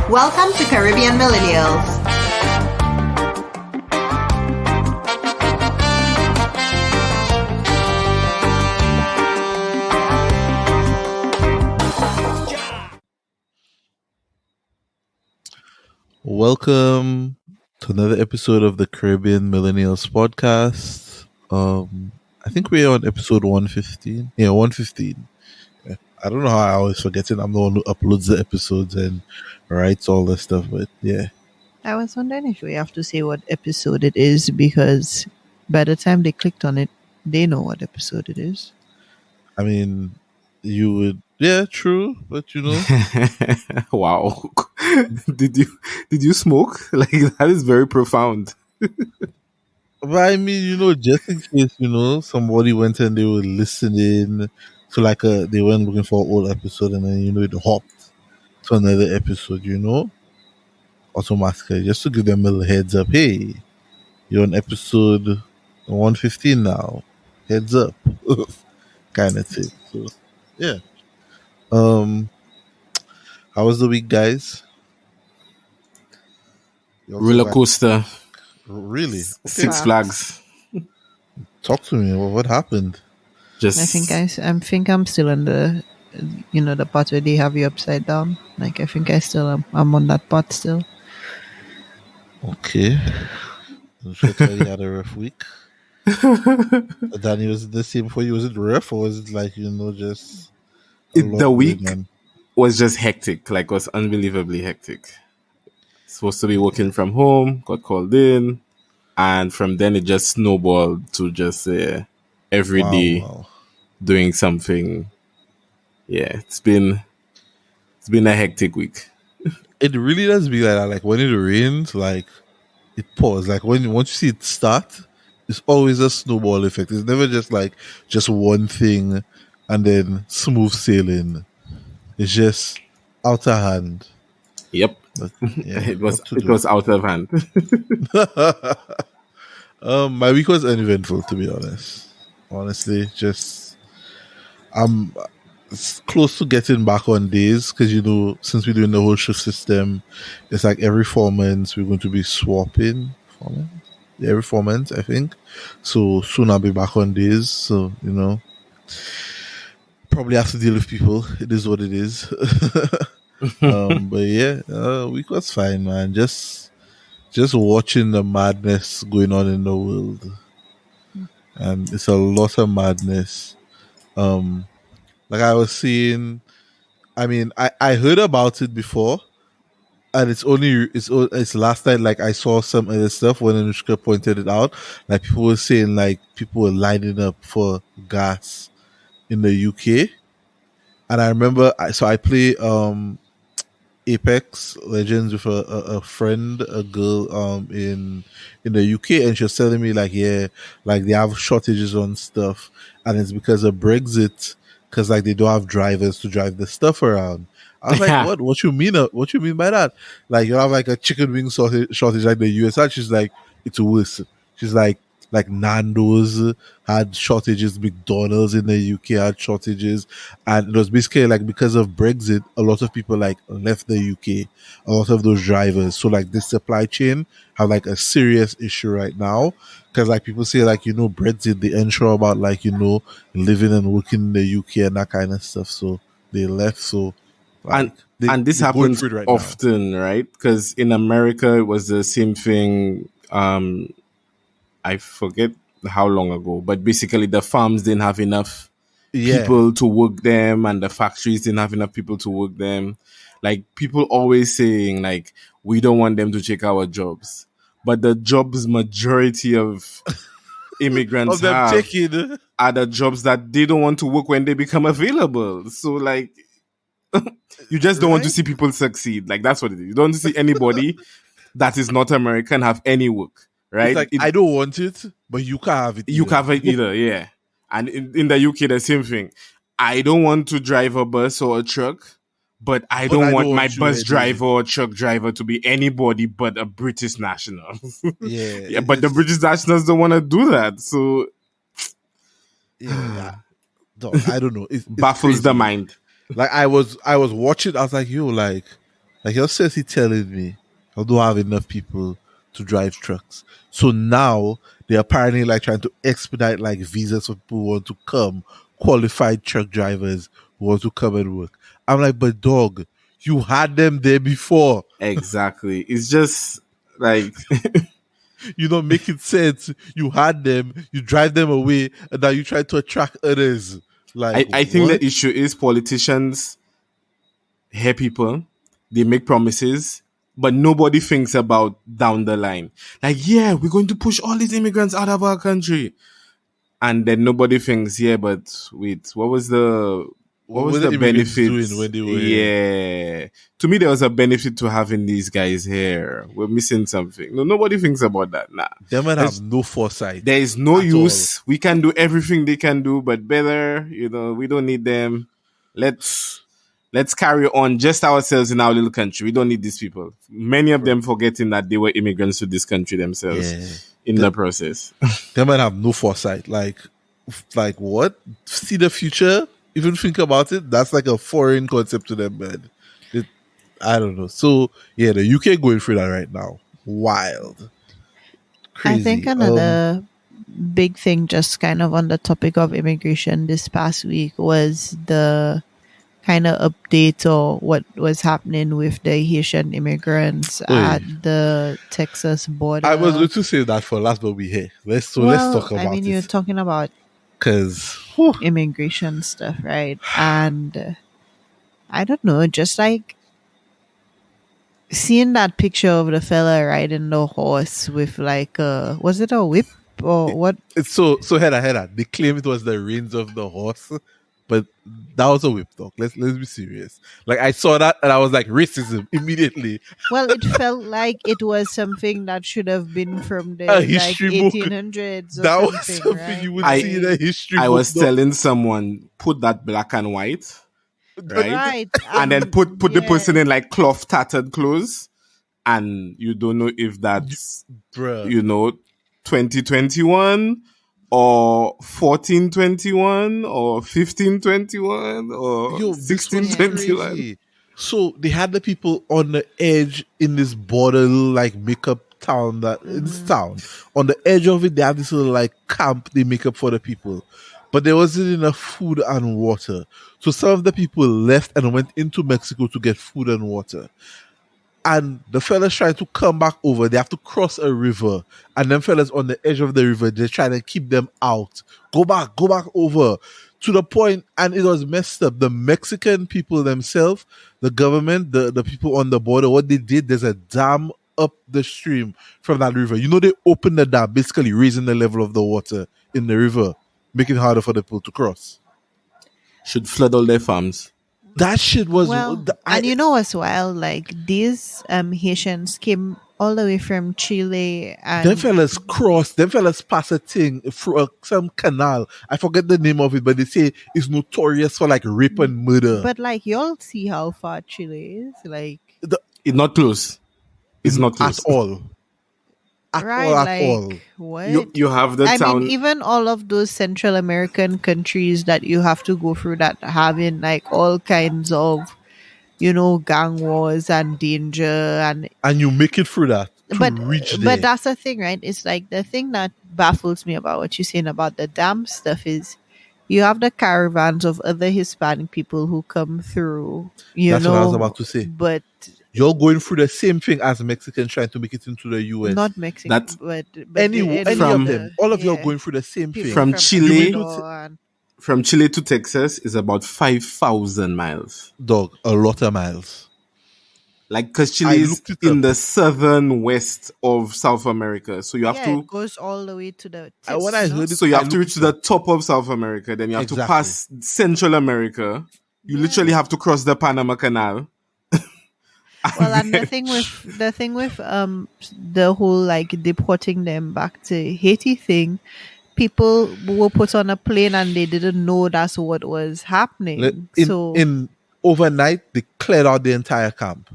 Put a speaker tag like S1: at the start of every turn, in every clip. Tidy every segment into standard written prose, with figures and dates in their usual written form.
S1: Welcome to Caribbean Millennials.
S2: Welcome to another episode of the Caribbean Millennials podcast. I think we're on episode 115. Yeah, 115. Yeah. I don't know how I always forget it. I'm the one who uploads the episodes and writes all this stuff, but yeah.
S3: I was wondering if we have to say what episode it is because by the time they clicked on it, they know what episode it is.
S2: I mean, you would, yeah, true, but you know.
S4: Wow. Did you smoke? Like, that is very profound.
S2: But I mean, you know, just in case, you know, somebody went and they were listening to like they went looking for an old episode and then, you know, it hopped to another episode, you know, automatically, just to give them a little heads up. Hey, you're on episode 115 now. Heads up. Kind of thing. So, yeah. How was the week, guys?
S4: Roller coaster.
S2: Really?
S4: Six Flags.
S2: Talk to me. What happened?
S3: I think I'm still in the, you know, the part where they have you upside down. Like I think I still am. I'm on that part still.
S2: Okay. I'm sure Teddy had a rough week. Danny, was it the same for you? Was it rough or was it like, you know, just
S4: the week was just hectic. Like, was unbelievably hectic. Supposed to be working from home, got called in, and from then it just snowballed to just every day doing something. Yeah, it's been a hectic week.
S2: It really does be like that. Like when it rains, like it pours. Like once you see it start, it's always a snowball effect. It's never just like just one thing and then smooth sailing. It's just out of hand.
S4: Yep.
S2: But, yeah,
S4: it was out of hand.
S2: My week was uneventful, to be honest. Honestly, just I'm close to getting back on days because, you know, since we're doing the whole shift system, it's like every 4 months we're going to be swapping. 4 months? Yeah, every 4 months, I think. So soon I'll be back on days. So, you know, probably have to deal with people. It is what it is. But yeah, week was fine, man. Just watching the madness going on in the world, and it's a lot of madness. Like I was seeing, I mean, I heard about it before, and it's last night. Like I saw some other stuff when Anushka pointed it out. Like people were saying, like people were lining up for gas in the UK, and I remember. I play Apex Legends with a friend, a girl in the UK, and she was telling me like, yeah, like they have shortages on stuff, and it's because of Brexit, because like they don't have drivers to drive the stuff around. I was like, what? What you mean? What you mean by that? Like you have like a chicken wing shortage like the US, and she's like, it's worse. She's like Nando's had shortages, McDonald's in the UK had shortages, and it was basically like because of Brexit, a lot of people like left the UK, a lot of those drivers. So like this supply chain have like a serious issue right now because like people say like, you know, Brexit, they unsure about like, you know, living and working in the UK and that kind of stuff. So they left. So
S4: like, and this happens right often, right? Because in America it was the same thing. I forget how long ago, but basically the farms didn't have enough people to work them, and the factories didn't have enough people to work them. Like people always saying like, we don't want them to take our jobs, but the jobs majority of immigrants have are the jobs that they don't want to work when they become available. So like, you just don't want to see people succeed. Like that's what it is. You don't want to see anybody that is not American have any work. Right?
S2: It's like, I don't want it, but you can't have it either.
S4: You can't have it either, yeah. And in the UK, the same thing. I don't want to drive a bus or a truck, but I don't want my bus driver or truck driver to be anybody but a British national. Yeah, but the British nationals don't want to do that. So,
S2: yeah. I don't know. It
S4: baffles the mind.
S2: Like I was watching, I was like, yo, like Like you're seriously telling me I don't have enough people to drive trucks. So now they're apparently like trying to expedite like visas for people who want to come, qualified truck drivers who want to come and work. I'm like, but dog, you had them there before.
S4: Exactly. It's just like
S2: You don't make it sense. You had them, you drive them away, and now you try to attract others. Like
S4: I think the issue is politicians hear people, they make promises, but nobody thinks about down the line. Like, yeah, we're going to push all these immigrants out of our country. And then nobody thinks, yeah, but wait, what was the benefit
S2: doing when they were
S4: here? To me, there was a benefit to having these guys here. We're missing something. No, nobody thinks about that. Nah.
S2: They might have no foresight.
S4: There is no use. All. We can do everything they can do, but better, we don't need them. Let's carry on just ourselves in our little country. We don't need these people. Many of them forgetting that they were immigrants to this country themselves in the process.
S2: They might have no foresight. Like what? See the future? Even think about it? That's like a foreign concept to them, man. I don't know. So, yeah, the UK going through that right now. Wild. Crazy.
S3: I think another big thing just kind of on the topic of immigration this past week was the kind of update or what was happening with the Haitian immigrants at the Texas border.
S2: I was going to say that for last, but we here. Let's talk about it.
S3: I mean, you're talking about immigration stuff, right? And I don't know, just like seeing that picture of the fella riding the horse with like was it a whip or what?
S2: It's so Heather. They claim it was the reins of the horse. But that was a whip, dog. Let's be serious. Like I saw that and I was like racism immediately.
S3: Well, it felt like it was something that should have been from the
S2: history
S3: like 1800s. Or
S2: that
S3: something,
S2: was something
S3: right?
S2: you would see in a history book.
S4: I was telling someone put that black and white, right? And then put the person in like cloth tattered clothes, and you don't know if that's 2021. Or 1421 or 1521 or 1621.
S2: So they had the people on the edge in this border like makeup town in this town. On the edge of it, they have this little like camp they make up for the people. But there wasn't enough food and water. So some of the people left and went into Mexico to get food and water. And the fellas trying to come back over, they have to cross a river. And them fellas on the edge of the river, they're trying to keep them out. Go back over. To the point, and it was messed up. The Mexican people themselves, the government, the people on the border, what they did, there's a dam up the stream from that river. They opened the dam, basically raising the level of the water in the river, making it harder for the people to cross.
S4: Should flood all their farms.
S2: That shit was...
S3: and as well, like, these Haitians came all the way from Chile. And
S2: them fellas pass a thing through some canal. I forget the name of it, but they say it's notorious for, like, rape and murder.
S3: But, like, y'all see how far Chile is? Like...
S4: It's not close. It's not close.
S2: At all. At all.
S3: What?
S4: You have the town.
S3: I mean, even all of those Central American countries that you have to go through that having like all kinds of, gang wars and danger and
S2: you make it through that reach there.
S3: But that's the thing, right? It's like the thing that baffles me about what you're saying about the dam stuff is you have the caravans of other Hispanic people who come through.
S2: That's what I was about to say.
S3: But
S2: you're going through the same thing as Mexicans trying to make it into the US.
S3: Not Mexican, but
S2: any of them. All of you are going through the same thing.
S4: From Chile to Texas is about 5,000 miles.
S2: Dog, a lot of miles.
S4: Like, because Chile is in the southern west of South America. So you have to...
S3: it goes all the way to the...
S2: When I heard it,
S4: so you have to reach to the top of South America. Then you have to pass Central America. You literally have to cross the Panama Canal.
S3: Well, and the thing with the whole like deporting them back to Haiti thing, people were put on a plane and they didn't know that's what was happening.
S2: In overnight, they cleared out the entire camp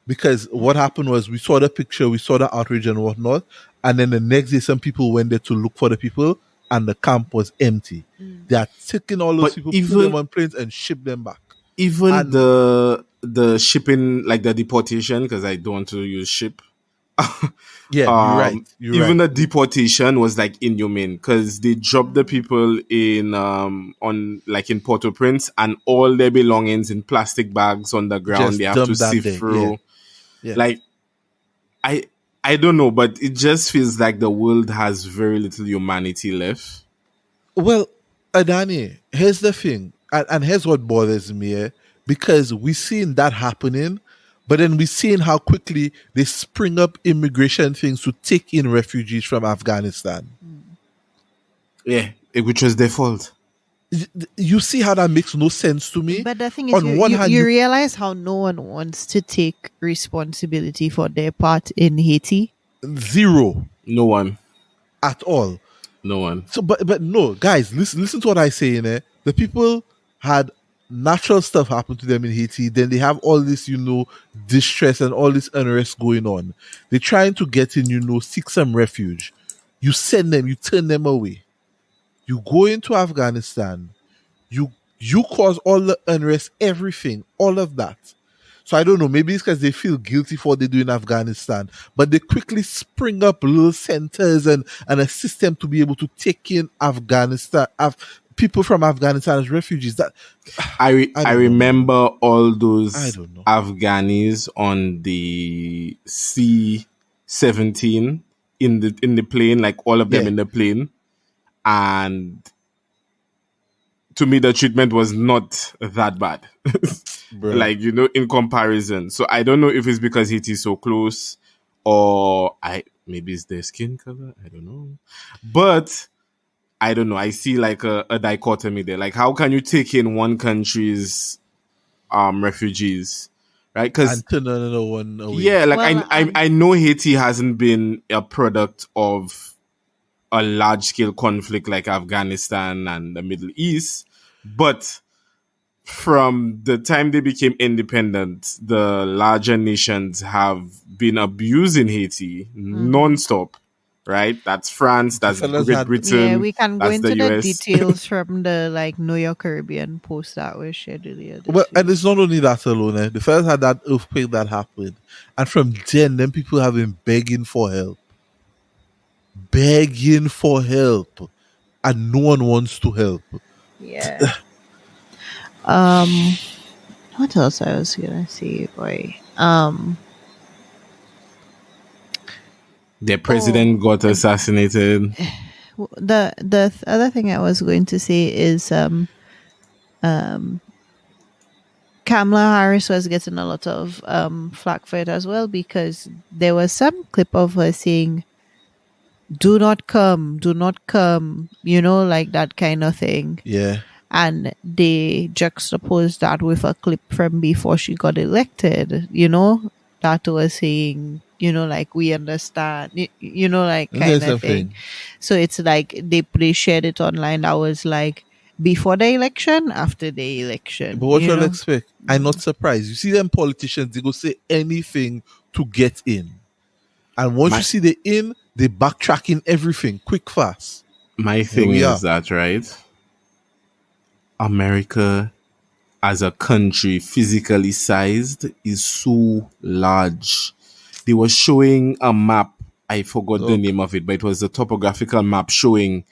S2: because what happened was we saw the picture, we saw the outrage and whatnot, and then the next day some people went there to look for the people, and the camp was empty. They are taking all those people, put them on planes, and ship them back.
S4: Even the shipping, like the deportation, because I don't want to use ship.
S2: Yeah, you're right.
S4: Even the deportation was like inhumane because they dropped the people in on like in Port-au-Prince and all their belongings in plastic bags on the ground.
S2: Just
S4: they have to
S2: dump that
S4: sift
S2: there.
S4: through.
S2: Yeah.
S4: Like I don't know, but it just feels like the world has very little humanity left.
S2: Well, Adani, here's the thing, and here's what bothers me, because we're seeing that happening, but then we're seeing how quickly they spring up immigration things to take in refugees from Afghanistan.
S4: Yeah, which was their fault.
S2: You see how that makes no sense to me?
S3: But the thing is, you realize how no one wants to take responsibility for their part in Haiti?
S2: Zero.
S4: No one.
S2: At all.
S4: No one.
S2: So, but no, guys, listen to what I say. The people had natural stuff happen to them in Haiti. Then they have all this, distress and all this unrest going on. They're trying to get in, seek some refuge. You send them, you turn them away. You go into Afghanistan. You cause all the unrest, everything, all of that. So I don't know, maybe it's because they feel guilty for what they do in Afghanistan, but they quickly spring up little centers and a system to be able to take in people from Afghanistan as refugees. That
S4: I remember all those Afghanis on the C-17 in the plane, like all of them in the plane, and to me the treatment was not that bad. Like, in comparison. So I don't know if it's because Haiti is so close or maybe it's their skin color. I don't know. But I don't know. I see like a dichotomy there. Like, how can you take in one country's refugees, right?
S2: And turn another one away.
S4: Yeah, like I know Haiti hasn't been a product of a large scale conflict like Afghanistan and the Middle East, but from the time they became independent, the larger nations have been abusing Haiti non-stop, right? That's France, that's Great Britain.
S3: Yeah, we can go into the
S4: US.
S3: details from the Know Your Caribbean post that was shared earlier.
S2: Well, and it's not only that alone. The fellas had that earthquake that happened, and from then people have been begging for help, and no one wants to help.
S3: Yeah. What else I was gonna say, boy?
S4: Their president got assassinated.
S3: The other thing I was going to say is Kamala Harris was getting a lot of flack for it as well, because there was some clip of her saying, do not come, like that kind of thing.
S2: Yeah.
S3: And they juxtaposed that with a clip from before she got elected, that was saying, like, we understand, like kind of thing. So it's like they shared it online. That was like before the election, after the election.
S2: But what you'll expect? I'm not surprised. You see them politicians, they go say anything to get in. And once you see the in, they backtracking everything quick, fast.
S4: My thing is that, right? America as a country, physically sized, is so large. They were showing a map. I forgot the name of it, but it was a topographical map showing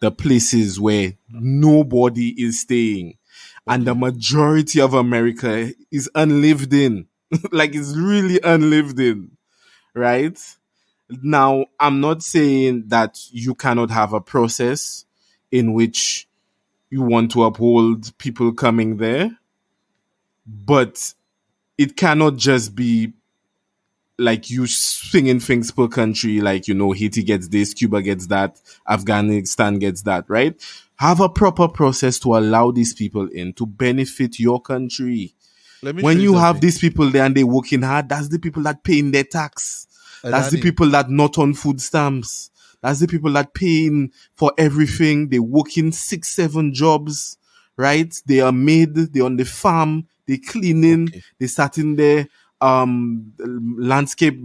S4: the places where nobody is staying. And the majority of America is unlived in. Like, it's really unlived in, right? Now, I'm not saying that you cannot have a process in which you want to uphold people coming there, but it cannot just be like you swinging things per country, like, Haiti gets this, Cuba gets that, Afghanistan gets that, right? Have a proper process to allow these people in to benefit your country. When you have these people there and they're working hard, that's the people that paying their tax. That's the people that not on food stamps. That's the people that paying for everything. They working 6-7 jobs, right? They are made, they're on the farm, they cleaning, they starting their landscape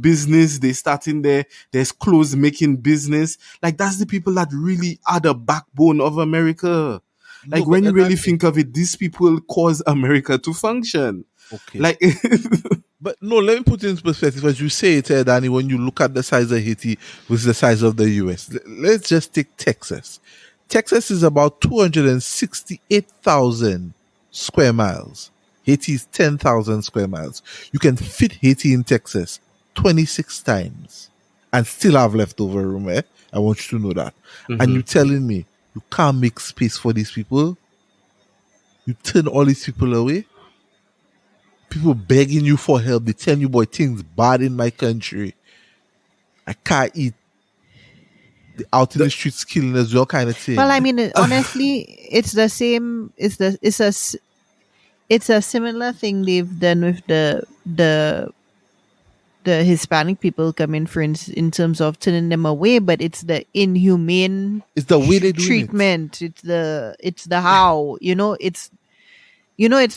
S4: business, they starting there's clothes making business. Like, that's the people that really are the backbone of America. Like, when you really think of it, these people cause America to function.
S2: Okay.
S4: Like,
S2: but no, let me put it in perspective. As you say it, Danny, when you look at the size of Haiti versus the size of the US, let's just take Texas. Texas is about 268,000 square miles. Haiti is 10,000 square miles. You can fit Haiti in Texas 26 times and still have leftover room. I want you to know that. Mm-hmm. And you're telling me you can't make space for these people? You turn all these people away? People begging you for help. They tell you, boy, things bad in my country. I can't eat. They're out in the streets killing us, all kind of thing.
S3: Well, I mean, honestly, it's the same. It's a similar thing they've done with the Hispanic people coming, for in terms of turning them away, but it's the inhumane.
S2: It's the way they do
S3: treatment. It's the how, it's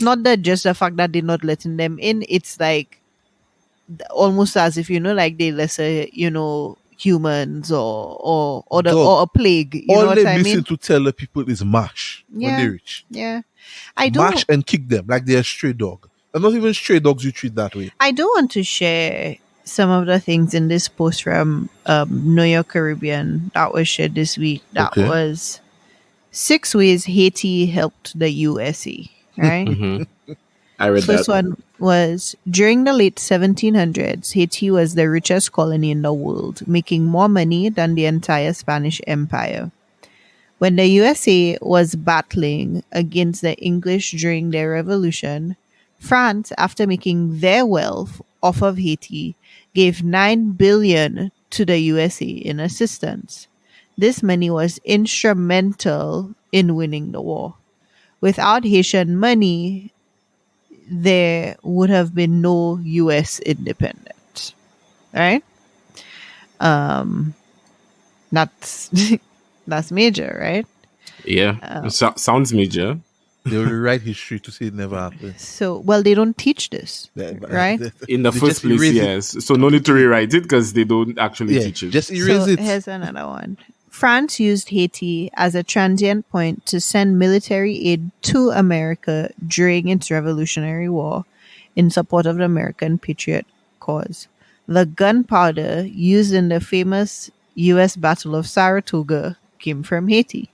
S3: not that just the fact that they're not letting them in. It's like almost as if like they lesser humans or a plague. You know what I mean?
S2: All they to tell the people is mash when they reach.
S3: Yeah,
S2: mash and kick them like they're a stray dog. And not even stray dogs you treat that way.
S3: I do want to share some of the things in this post from Know Your Caribbean that was shared this week. That was 6 ways Haiti helped the USA. Right?
S4: Mm-hmm. I read
S3: First one was, during the late 1700s, Haiti was the richest colony in the world, making more money than the entire Spanish Empire. When the USA was battling against the English during their revolution, France, after making their wealth off of Haiti, gave $9 billion to the USA in assistance. This money was instrumental in winning the war. Without Haitian money, there would have been no U.S. independence. Right? That's major, right?
S4: Yeah. Sounds major.
S2: They will rewrite history to say it never happened.
S3: So, well, they don't teach this, right?
S4: In the first place, yes. So no need to rewrite it because they don't actually teach it.
S2: Just erase it.
S3: Here's another one. France used Haiti as a transient point to send military aid to America during its Revolutionary War in support of the American Patriot cause. The gunpowder used in the famous U.S. Battle of Saratoga came from Haiti.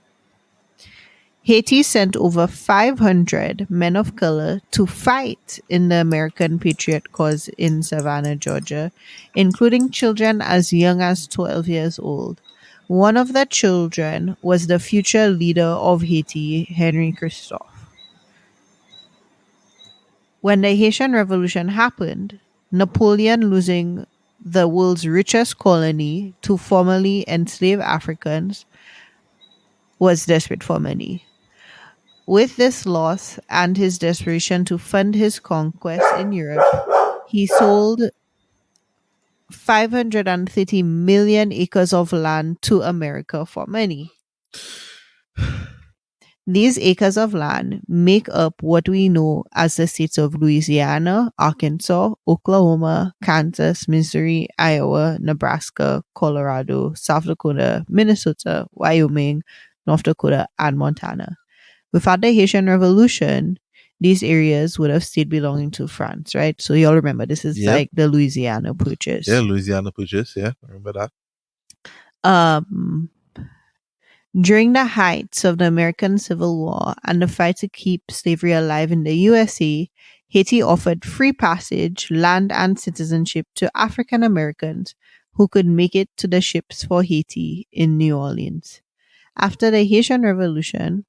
S3: Haiti sent over 500 men of color to fight in the American Patriot cause in Savannah, Georgia, including children as young as 12 years old. One of the children was the future leader of Haiti, Henry Christophe. When the Haitian Revolution happened, Napoleon, losing the world's richest colony to formerly enslaved Africans, was desperate for money. With this loss and his desperation to fund his conquest in Europe, he sold 530 million acres of land to America for money. These acres of land make up what we know as the states of Louisiana, Arkansas, Oklahoma, Kansas, Missouri, Iowa, Nebraska, Colorado, South Dakota, Minnesota, Wyoming, North Dakota, and Montana. Without the Haitian Revolution, these areas would have stayed belonging to France, right? So you all remember, this is like the Louisiana Purchase.
S2: Yeah, Louisiana Purchase, yeah. I remember that.
S3: During the heights of the American Civil War and the fight to keep slavery alive in the USA, Haiti offered free passage, land, and citizenship to African Americans who could make it to the ships for Haiti in New Orleans. After the Haitian Revolution,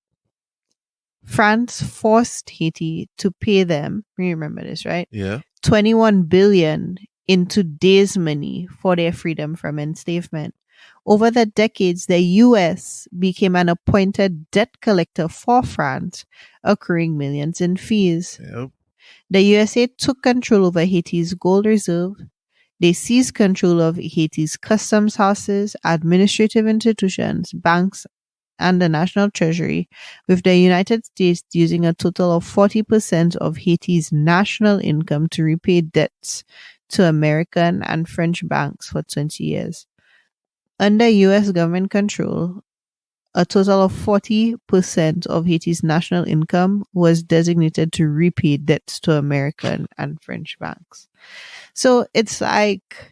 S3: France forced Haiti to pay them, remember this, right?
S2: Yeah.
S3: $21 billion in today's money for their freedom from enslavement. Over the decades, the U.S. became an appointed debt collector for France, accruing millions in fees.
S2: Yep.
S3: The USA took control over Haiti's gold reserve. They seized control of Haiti's customs houses, administrative institutions, banks, and the National Treasury, with the United States using a total of 40% of Haiti's national income to repay debts to American and French banks for 20 years. Under U.S. government control, a total of 40% of Haiti's national income was designated to repay debts to American and French banks. So it's like,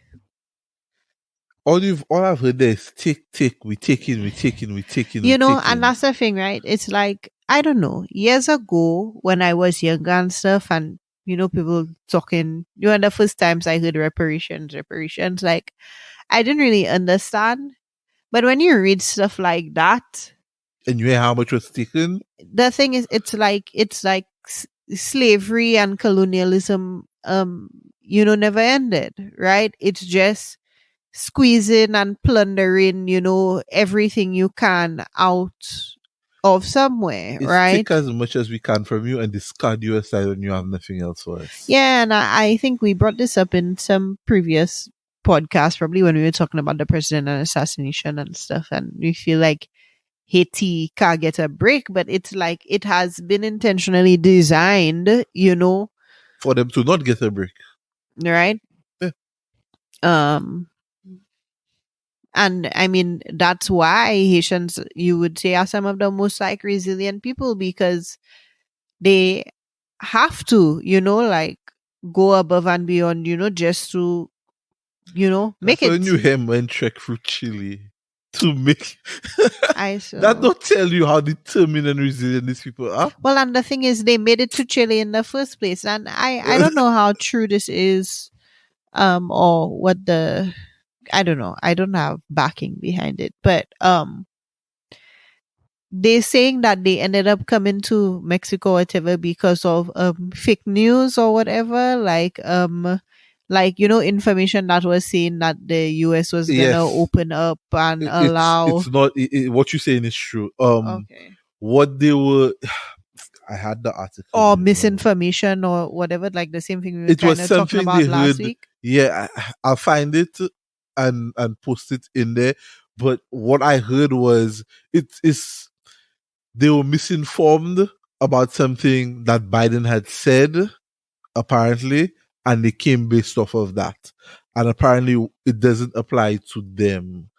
S2: all I've heard there is take, we taking.
S3: and that's the thing, right? It's like, I don't know, years ago when I was younger and stuff, and people talking, the first times I heard reparations, like, I didn't really understand. But when you read stuff like that,
S2: and you hear how much was taken,
S3: the thing is, it's like slavery and colonialism, never ended, right? It's just squeezing and plundering, everything you can out of somewhere, right?
S2: Take as much as we can from you and discard you aside when you have nothing else for us.
S3: Yeah, and I think we brought this up in some previous podcast, probably when we were talking about the president and assassination and stuff, and we feel like Haiti can't get a break, but it's like it has been intentionally designed,
S2: for them to not get a break,
S3: right?
S2: Yeah.
S3: And I mean, that's why Haitians, you would say, are some of the most like resilient people, because they have to, like, go above and beyond, just to make it.
S2: When you hear men trek through Chile to make
S3: that
S2: don't tell you how determined and resilient these people are.
S3: Well, and the thing is, they made it to Chile in the first place, and I don't know how true this is, or what I don't know. I don't have backing behind it, but they're saying that they ended up coming to Mexico, whatever, because of fake news or whatever, like information that was saying that the US was gonna open up and allow.
S2: It's not what you're saying is true.
S3: Okay.
S2: What they were, I had the article,
S3: or misinformation or whatever, like the same thing we were talking about last week.
S2: Yeah, I'll find it and post it in there. But what I heard was they were misinformed about something that Biden had said, apparently, and they came based off of that. And apparently it doesn't apply to them.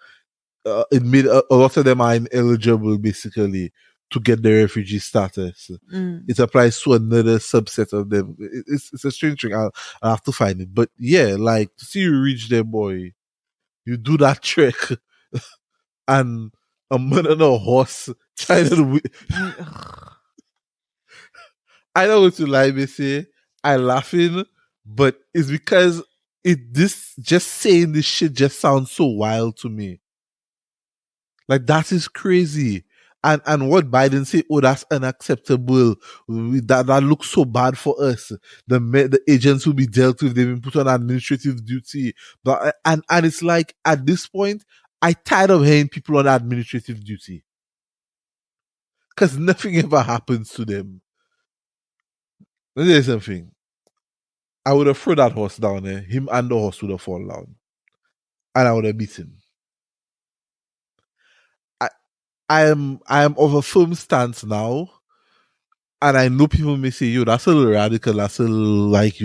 S2: It made a lot of them are ineligible, basically, to get their refugee status. It applies to another subset of them. It's a strange thing. I'll have to find it. But yeah, like, to see you reach there, boy, you do that trek and a man on a horse trying to I don't want to lie, me say I'm laughing, but it's because just saying this shit just sounds so wild to me. Like, that is crazy. And what Biden said, oh, that's unacceptable. That looks so bad for us. The agents will be dealt with. They've been put on administrative duty. But and it's like, at this point, I tired of hearing people on administrative duty, because nothing ever happens to them. Let me tell you something. I would have thrown that horse down there. Him and the horse would have fallen down, and I would have beaten. I am of a firm stance now, and I know people may say, "Yo, that's a little radical. That's a little, like,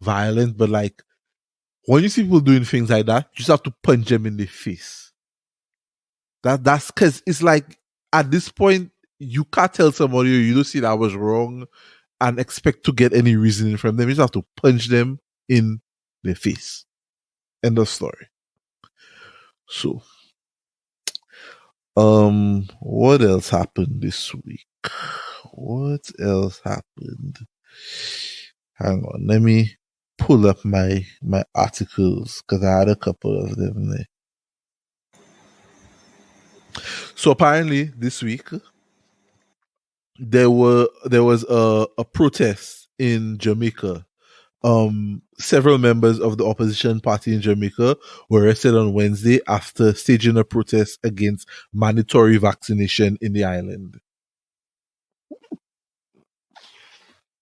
S2: violent." But like, when you see people doing things like that, you just have to punch them in the face. That's because it's like, at this point, you can't tell somebody you don't see that was wrong and expect to get any reasoning from them. You just have to punch them in the face. End of story. So, what else happened this week? What else happened? Hang on, let me pull up my articles, because I had a couple of them there. So apparently this week there was a protest in Jamaica. Several members of the opposition party in Jamaica were arrested on Wednesday after staging a protest against mandatory vaccination in the island.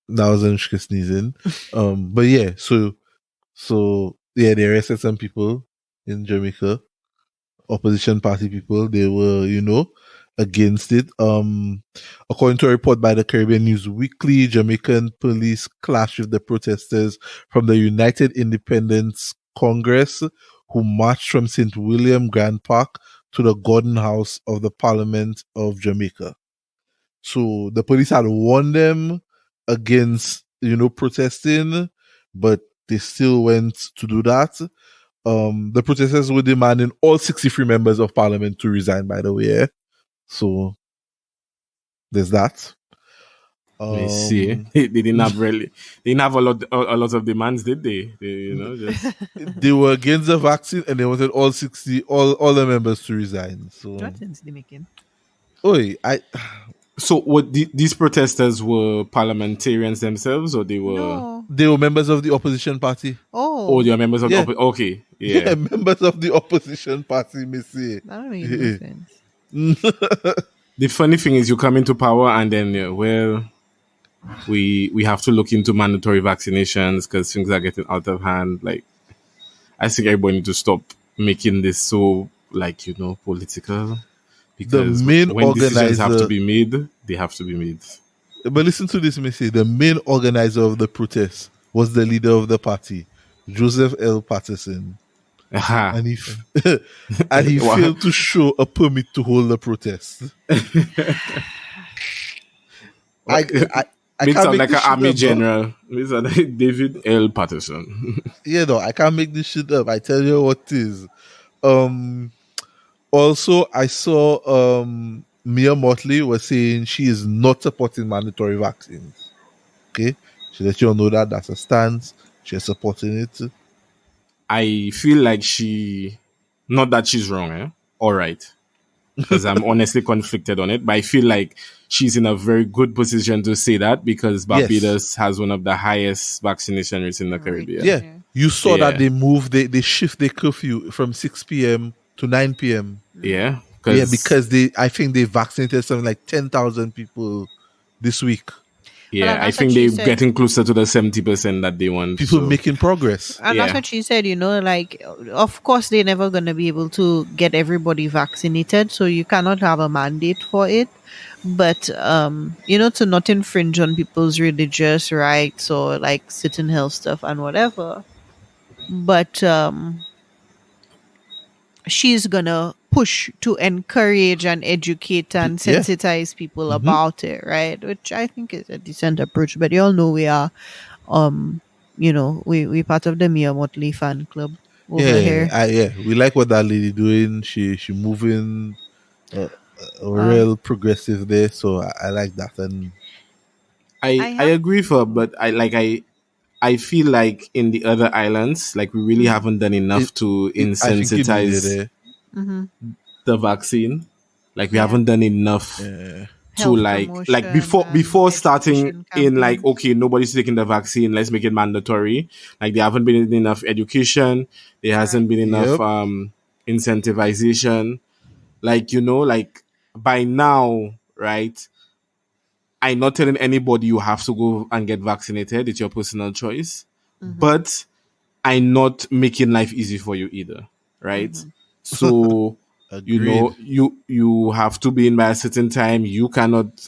S2: That was Anushka sneezing. But yeah, so yeah, they arrested some people in Jamaica, opposition party people. They were, against it. According to a report by the Caribbean News Weekly, Jamaican police clashed with the protesters from the United Independence Congress, who marched from St. William Grand Park to the garden house of the Parliament of Jamaica. So the police had warned them against, protesting, but they still went to do that. The protesters were demanding all 63 members of parliament to resign, by the way. Yeah? So there's that.
S4: I see. They didn't have a lot of demands, did they?
S2: They were against the vaccine and they wanted all the members to resign. So
S3: what sense they making?
S4: So what these protesters were parliamentarians themselves, or they were?
S3: No.
S2: They were members of the opposition party.
S3: Oh,
S4: they are members of the okay. Yeah,
S2: members of the opposition party, Missy.
S3: That don't make no sense.
S4: The funny thing is, you come into power and then we have to look into mandatory vaccinations because things are getting out of hand. Like, I think everybody need to stop making this so political. Because when decisions have to be made, they have to be made.
S2: But listen to this, Missy. The main organizer of the protest was the leader of the party, Joseph L. Patterson. And he failed to show a permit to hold the protest.
S4: I sound like an army general. It's like David L. Patterson.
S2: I can't make this shit up. I tell you what it is. Also, I saw Mia Motley was saying she is not supporting mandatory vaccines. Okay? She let you all know that that's a stance. She's supporting it.
S4: I feel like not that she's wrong, all right. Because I'm honestly conflicted on it, but I feel like she's in a very good position to say that because Barbados has one of the highest vaccination rates in the Caribbean.
S2: Yeah. You saw that they shift their curfew from 6 p.m. to 9 p.m.
S4: Yeah.
S2: Because I think they vaccinated something like 10,000 people this week.
S4: Yeah, I think they're getting closer to the 70% that they want.
S2: People making progress.
S3: And that's what she said, of course they're never going to be able to get everybody vaccinated, so you cannot have a mandate for it. But, to not infringe on people's religious rights or like certain health stuff and whatever. But she's going to push to encourage and educate and sensitize people about it, right? Which I think is a decent approach. But you all know we are, we part of the Mia Motley fan club over here.
S2: We like what that lady doing. She moving real progressive there. So I like that. And
S4: I agree with her, but I feel like in the other islands, like we really haven't done enough to insensitize the vaccine. Like we haven't done enough to before starting in like, okay, nobody's taking the vaccine, let's make it mandatory. Like there haven't been enough education. There hasn't been enough incentivization. Like, like by now, right? I'm not telling anybody you have to go and get vaccinated. It's your personal choice. But I'm not making life easy for you either, right? So, you have to be in by a certain time. You cannot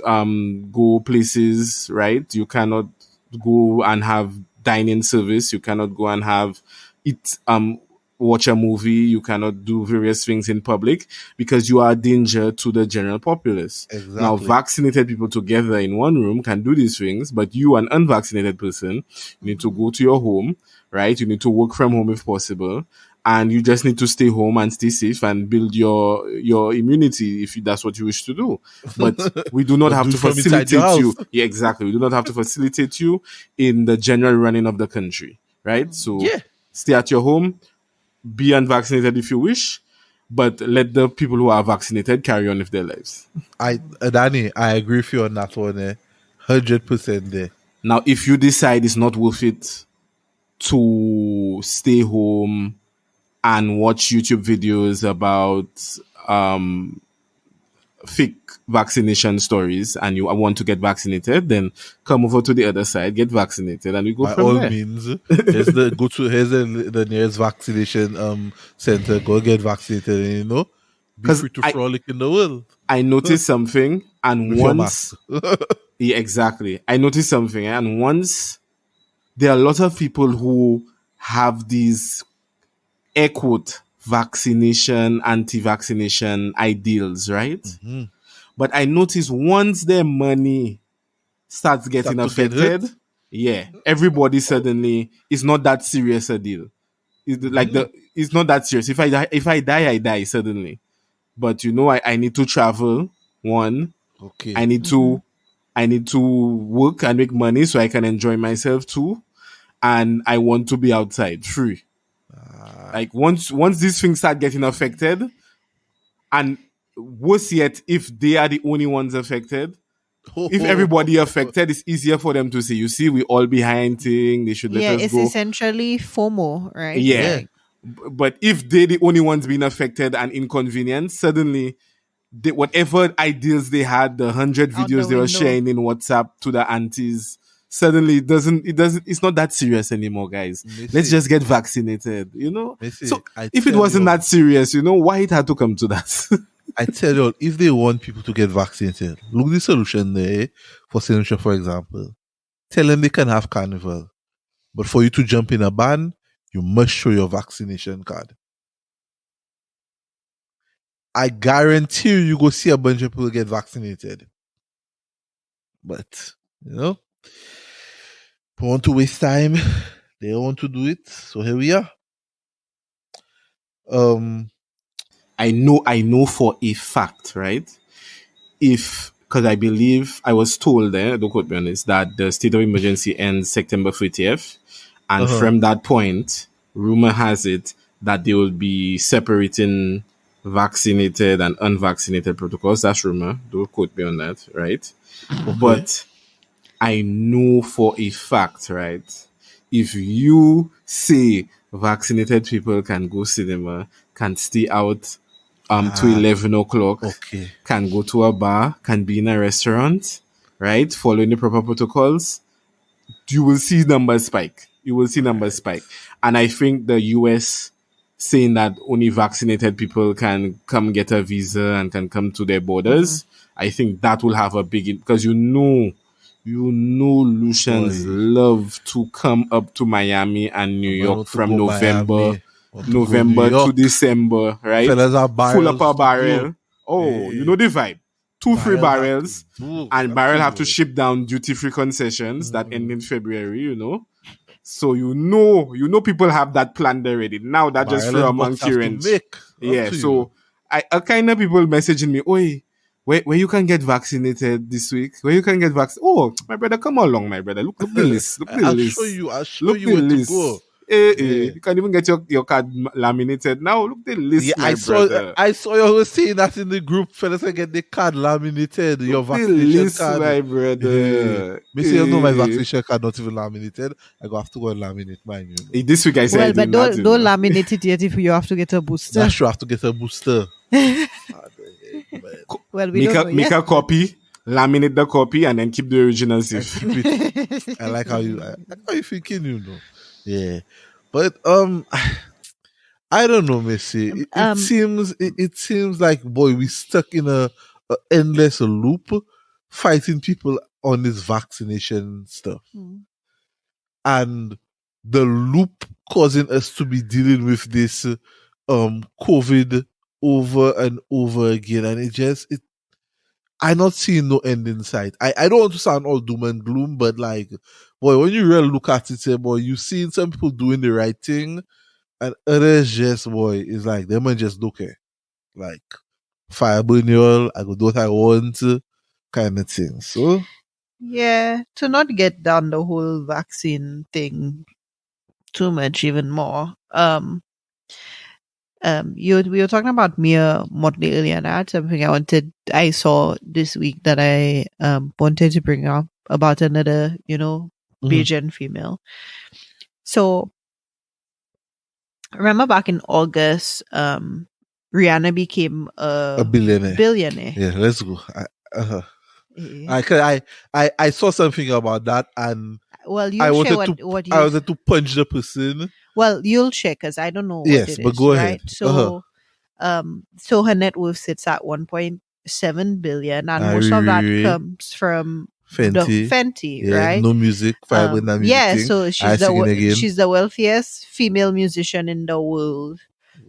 S4: go places, right? You cannot go and have dining service. You cannot go and watch a movie. You cannot do various things in public because you are a danger to the general populace.
S2: Exactly.
S4: Now, vaccinated people together in one room can do these things, but you, an unvaccinated person, you need to go to your home, right? You need to work from home if possible. And you just need to stay home and stay safe and build your immunity if that's what you wish to do. But we do not have to facilitate you. Yeah, exactly. We do not have to facilitate you in the general running of the country, right? So stay at your home. Be unvaccinated if you wish, but let the people who are vaccinated carry on with their lives.
S2: Danny, I agree with you on that one. 100% there.
S4: Now, if you decide it's not worth it to stay home and watch YouTube videos about fake vaccination stories and you want to get vaccinated, then come over to the other side, get vaccinated, and we go from there.
S2: By all means, here's the nearest vaccination center. Go get vaccinated, and be free to frolic in the world.
S4: I noticed something, and once, yeah, exactly. I noticed something, and once there are a lot of people who have these air quote vaccination, anti-vaccination ideals, right? But I notice once their money starts getting affected, everybody suddenly is not that serious a deal. It's not that serious. If I die, I die suddenly. But I need to travel. One,
S2: Okay.
S4: I need to work and make money so I can enjoy myself too. And I want to be outside free. Like once these things start getting affected, and worse yet, if they are the only ones affected, if everybody affected, it's easier for them to say, you see, we all behind thing. They should let us
S3: it's
S4: go.
S3: essentially FOMO, right?
S4: Yeah. But if they're the only ones being affected and inconvenienced, suddenly whatever ideals they had, the 100 videos they were sharing in WhatsApp to the aunties, suddenly it's not that serious anymore, guys. Let's just get vaccinated, So if it wasn't that serious, why it had to come to that?
S2: I tell you, if they want people to get vaccinated, look the solution there for Senator, for example. Tell them they can have carnival. But for you to jump in a ban, you must show your vaccination card. I guarantee you go see a bunch of people get vaccinated. But, they want to waste time. They don't want to do it. So here we are.
S4: I know for a fact, right? Because I believe I was told there, don't quote me on this, that the state of emergency ends September 30th. And from that point, rumor has it that they will be separating vaccinated and unvaccinated protocols. That's rumor. Don't quote me on that, right? Okay. But I know for a fact, right? If you say vaccinated people can go cinema, can stay out to 11 o'clock, can go to a bar, can be in a restaurant, right? Following the proper protocols, you will see numbers spike. And I think the US saying that only vaccinated people can come get a visa and can come to their borders, I think that will have a big, because Lucians love to come up to Miami and New York from November to December, right? Full up a barrel. You know the vibe. 2 free barrels, and barrel have to ship down duty-free concessions that end in February, So people have that planned already. Now that just for a monkey wrench. So I kind of people messaging me, oi, where you can get vaccinated this week? Where you can get vaccinated? Oh, my brother, come along, my brother. Look the list.
S2: I'll show you where to go.
S4: You can't even get your card laminated now. Look the list, my brother.
S2: I saw you were saying that in the group. Fellas can get the card laminated. Your vaccination card,
S4: my brother.
S2: Me say, no, my vaccination card not even laminated. I go have to go and laminate mine.
S4: This week I said,
S3: but don't laminate it yet if you have to get a booster.
S2: That's true. I have to get a booster.
S4: Make a copy, laminate the copy, and then keep the original safe.
S2: I like how you thinking, Yeah, but I don't know, Messi. It seems like, boy, we stuck in a endless loop fighting people on this vaccination stuff, and the loop causing us to be dealing with this COVID over and over again, and I not seeing no end in sight. I don't want to sound all doom and gloom, but like, boy, when you really look at it, say, boy, you seen some people doing the right thing, and others just, boy, it's like them and just okay, like fire burn you all, I go do what I want, kind of thing. So
S3: yeah, to not get down the whole vaccine thing too much, even more. We were talking about Mia Motley earlier, and I had something I saw this week that I wanted to bring up about another, Bajan female. So remember back in August, Rihanna became a billionaire.
S2: Yeah, let's go. I saw something about that, and
S3: I wanted
S2: to punch the person.
S3: Well, you'll check because I don't know what it is. Yes, but go ahead. So, so her net worth sits at 1.7 billion, and most of that comes from Fenty, right?
S2: No music,
S3: music. Yeah, thing. So she's the wealthiest female musician in the world.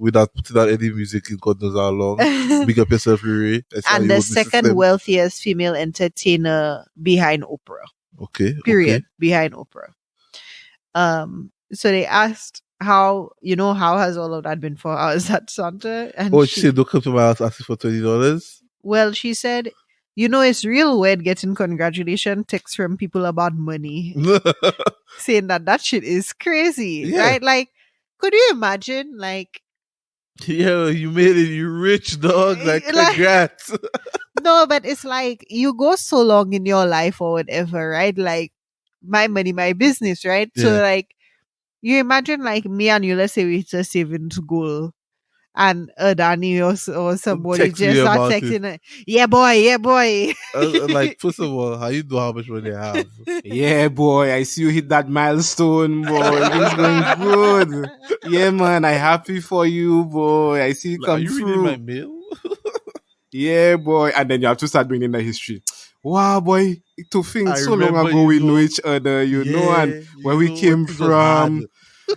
S2: without putting out any music in God knows how long. Big up yourself, Riri.
S3: And the second wealthiest female entertainer behind Oprah.
S2: Okay.
S3: Period.
S2: Okay.
S3: Behind Oprah. So they asked how has all of that been for hours at Santa? And
S2: she said, don't come to my house asking for $20.
S3: Well, she said, it's real weird getting congratulation texts from people about money. Saying that shit is crazy, right? Like, could you imagine, like...
S2: Yeah, you made it, you rich, dog. Like, congrats.
S3: No, but it's like, you go so long in your life or whatever, right? Like, my money, my business, right? Yeah. So, like, you imagine, like, me and you, let's say we hit a savings goal. And Danny or somebody just start texting, yeah boy.
S2: Like, first of all, how you know how much money I have?
S4: Yeah, boy, I see you hit that milestone, boy. It's going good. Yeah, man, I happy for you, boy. I see you come
S2: you
S4: through.
S2: Reading my mail?
S4: Yeah, boy. And then you have to start bringing the history. Wow, boy, to think so long ago we know each other, and where we came from.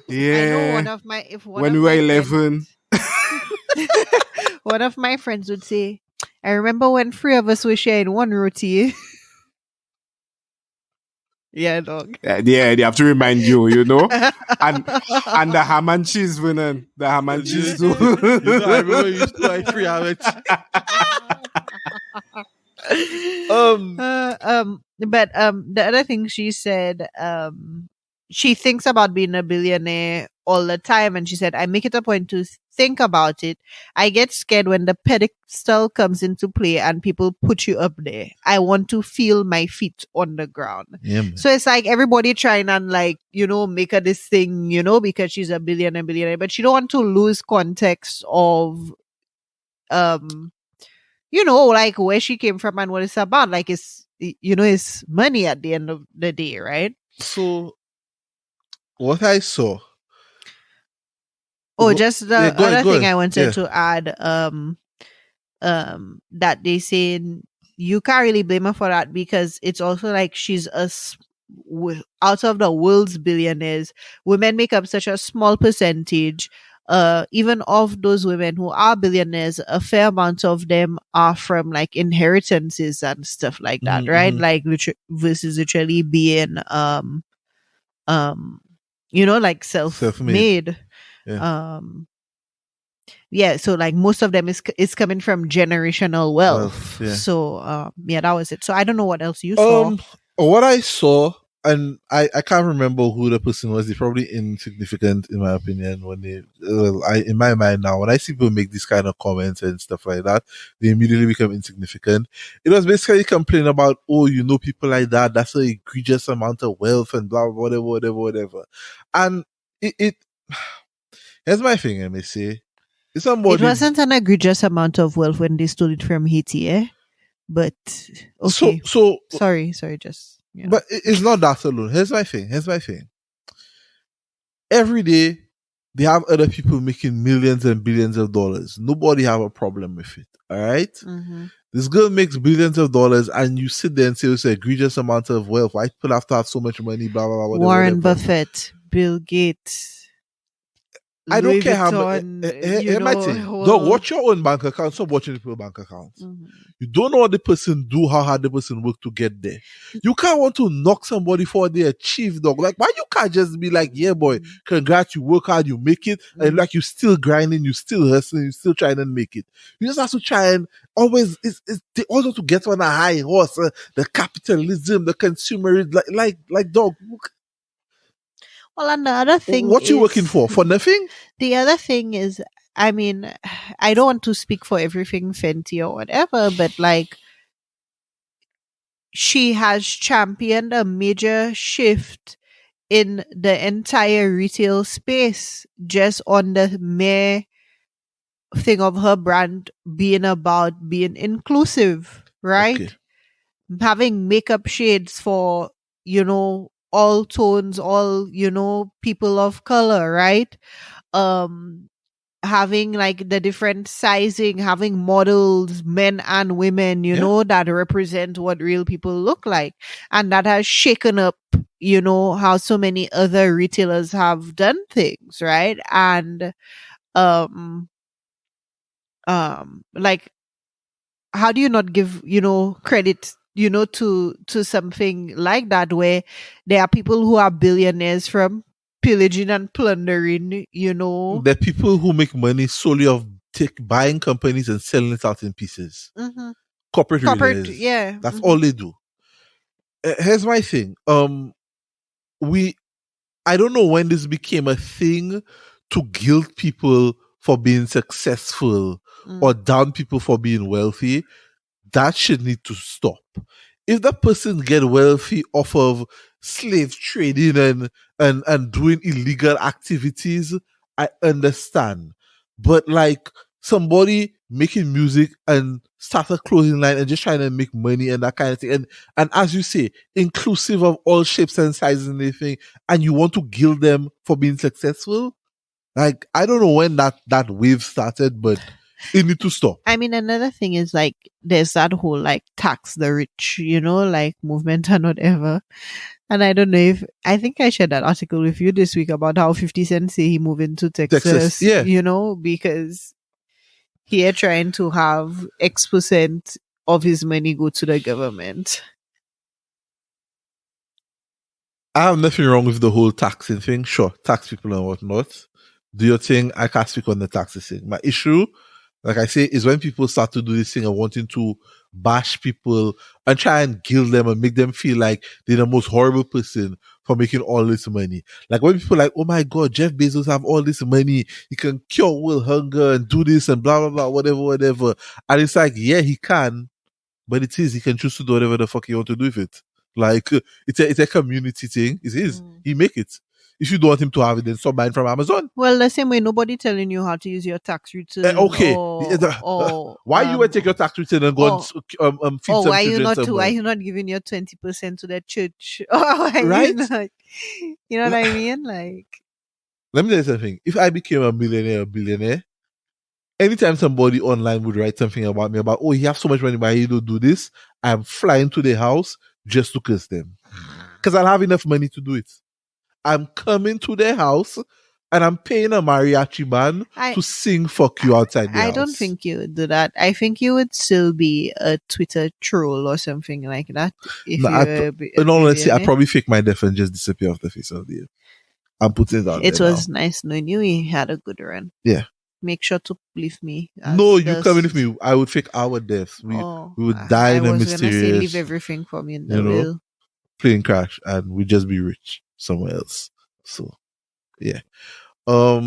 S4: Yeah.
S3: I know when
S4: we were 11.
S3: One of my friends would say, I remember when 3 of us were sharing one roti. Yeah, dog.
S4: Yeah, they have to remind you, and the ham and cheese, the ham and cheese too.
S2: I remember you used to like 3 hours.
S3: But the other thing she said, she thinks about being a billionaire all the time, and she said, I make it a point to think about it. I get scared when the pedestal comes into play and people put you up there. I want to feel my feet on the ground.
S2: Yeah,
S3: so it's like everybody trying and like, make her this thing, because she's a billionaire, but she don't want to lose context of, like where she came from and what it's about. Like it's money at the end of the day, right?
S2: So what I saw.
S3: Just the other thing I wanted to add, that they say you can't really blame her for that because it's also like she's out of the world's billionaires, women make up such a small percentage. Even of those women who are billionaires, a fair amount of them are from like inheritances and stuff like that, right? Like versus literally being like self-made. Yeah. So like most of them is coming from generational wealth. So that was it. So I don't know what else you saw.
S2: What I saw, and I can't remember who the person was. They're probably insignificant in my opinion. When in my mind now, when I see people make these kind of comments and stuff like that, they immediately become insignificant. It was basically complaining about, people like that. That's an egregious amount of wealth and blah, whatever. And it here's my thing, let me say. It
S3: wasn't an egregious amount of wealth when they stole it from Haiti, eh? But okay.
S2: So
S3: sorry, just. Yeah.
S2: But it's not that alone. Here's my thing. Every day, they have other people making millions and billions of dollars. Nobody have a problem with it. All right? This girl makes billions of dollars, and you sit there and say it's an egregious amount of wealth. Why people have to have so much money? Blah blah blah.
S3: Warren Buffett, Bill Gates.
S2: I don't care how much. Dog, watch your own bank account. Stop watching people's bank accounts. You don't know what the person do, how hard the person work to get there. You can't want to knock somebody for what they achieve, dog. Like, why you can't just be like, yeah, boy, congrats, you work hard, you make it, and like you still grinding, you still hustling, you still trying to make it. You just have to try and always. They also to get on a high horse. The capitalism, the consumerism, like dog.
S3: Well, and the other thing
S2: what you working for nothing?
S3: The other thing is, I mean, I don't want to speak for everything Fenty or whatever, but like, she has championed a major shift in the entire retail space just on the mere thing of her brand being about being inclusive, right? Okay. Having makeup shades for, all tones, all, people of color, right? Having like the different sizing, having models, men and women, that represent what real people look like. And that has shaken up, how so many other retailers have done things, right? And um like, how do you not give, credit, to something like that, where there are people who are billionaires from pillaging and plundering,
S2: The people who make money solely of buying companies and selling it out in pieces.
S3: Mm-hmm.
S2: Corporate
S3: Corporate,
S2: readers.
S3: yeah.
S2: That's all they do. Here's my thing. I don't know when this became a thing to guilt people for being successful or down people for being wealthy. That should need to stop. If that person get wealthy off of slave trading and doing illegal activities, I understand. But like somebody making music and start a clothing line and just trying to make money and that kind of thing, and as you say, inclusive of all shapes and sizes and everything, and you want to guilt them for being successful, like I don't know when that wave started, but it need to stop.
S3: I mean, another thing is like there's that whole like tax the rich, like movement and whatever. And I don't know if I think I shared that article with you this week about how 50 Cent say he moved into Texas,
S2: yeah.
S3: Because he are trying to have X% of his money go to the government.
S2: I have nothing wrong with the whole taxing thing. Sure, tax people and whatnot. Do your thing. I can't speak on the taxes thing. My issue, like I say, is when people start to do this thing of wanting to bash people and try and guilt them and make them feel like they're the most horrible person for making all this money. Like when people are like, oh my God, Jeff Bezos have all this money. He can cure world hunger and do this and blah, blah, blah, whatever. And it's like, yeah, he can, but he can choose to do whatever the fuck he want to do with it. Like, it's a community thing. It is. He make it. If you don't want him to have it, then stop buying from Amazon.
S3: Well, the same way, nobody telling you how to use your tax return.
S2: Okay.
S3: Or,
S2: why you would take your tax return and go and feed some
S3: why
S2: children
S3: why you not giving your 20% to the church? Right? You know what I mean? Like,
S2: let me tell you something. If I became a millionaire or billionaire, anytime somebody online would write something about me about, oh, you have so much money, why you don't do this? I'm flying to their house just to curse them. Because I'll have enough money to do it. I'm coming to their house and I'm paying a mariachi band to sing fuck you outside the house.
S3: I don't think you would do that. I think you would still be a Twitter troll or something like that.
S2: In all honesty, I'd probably fake my death and just disappear off the face of the earth. I'm putting it out there.
S3: It was nice knowing you. We had a good run.
S2: Yeah.
S3: Make sure to leave me.
S2: No, you coming with me. I would fake our deaths. We would die in a mysterious... I was going to say
S3: leave everything for me in the will.
S2: Plane crash and we'd just be rich somewhere else. So, yeah. I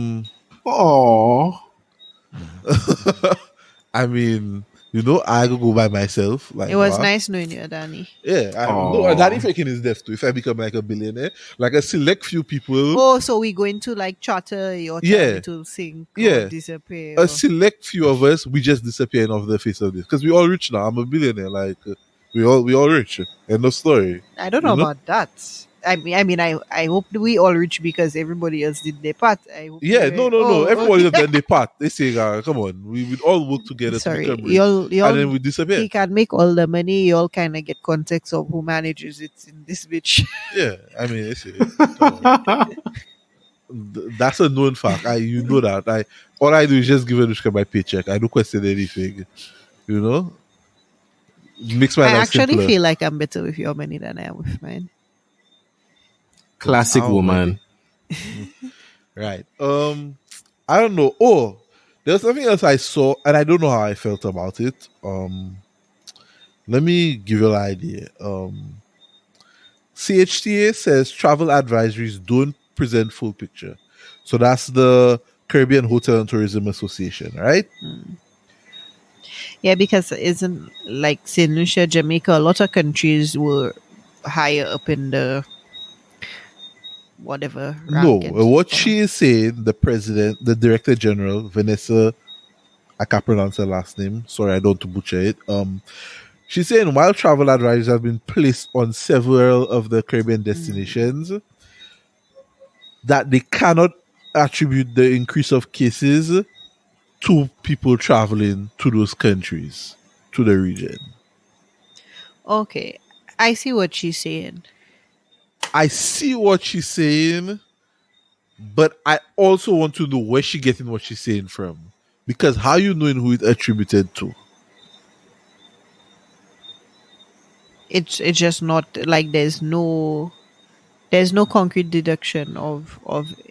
S2: mean, I could go by myself. Like,
S3: it was nice knowing you, Danny.
S2: Yeah. Danny faking his death too. If I become like a billionaire, like a select few people.
S3: Oh, so we going to like charter your child to sink or disappear.
S2: A select few of us, we just disappearing off the face of this. Because we all rich now. I'm a billionaire. Like, we all rich. End of story.
S3: I don't know about that. I mean, I hope we all rich because everybody else did their part.
S2: No. Everybody else did their part. They say, come on, we would all work together to become rich. And then we disappear.
S3: He can make all the money. You all kind of get context of who manages it in this bitch.
S2: Yeah, I mean, that's a known fact. You know that. All I do is just give a my paycheck. I don't question anything. Makes my life
S3: actually
S2: simpler.
S3: Feel like I'm better with your money than I am with mine.
S4: Classic woman.
S2: Right. I don't know. Oh, there's something else I saw, and I don't know how I felt about it. Let me give you an idea. CHTA says travel advisories don't present full picture. So that's the Caribbean Hotel and Tourism Association, right?
S3: Yeah, because isn't like St. Lucia, Jamaica, a lot of countries were higher up in the whatever.
S2: No, what she is saying, the Director General, Vanessa, I can't pronounce her last name. Sorry, I don't want to butcher it. She's saying while travel advisories have been placed on several of the Caribbean destinations, that they cannot attribute the increase of cases to people traveling to those countries, to the region.
S3: Okay, I see what she's saying.
S2: But I also want to know where she getting what she's saying from. Because how you knowing who it's attributed to?
S3: It's just not like there's no concrete deduction of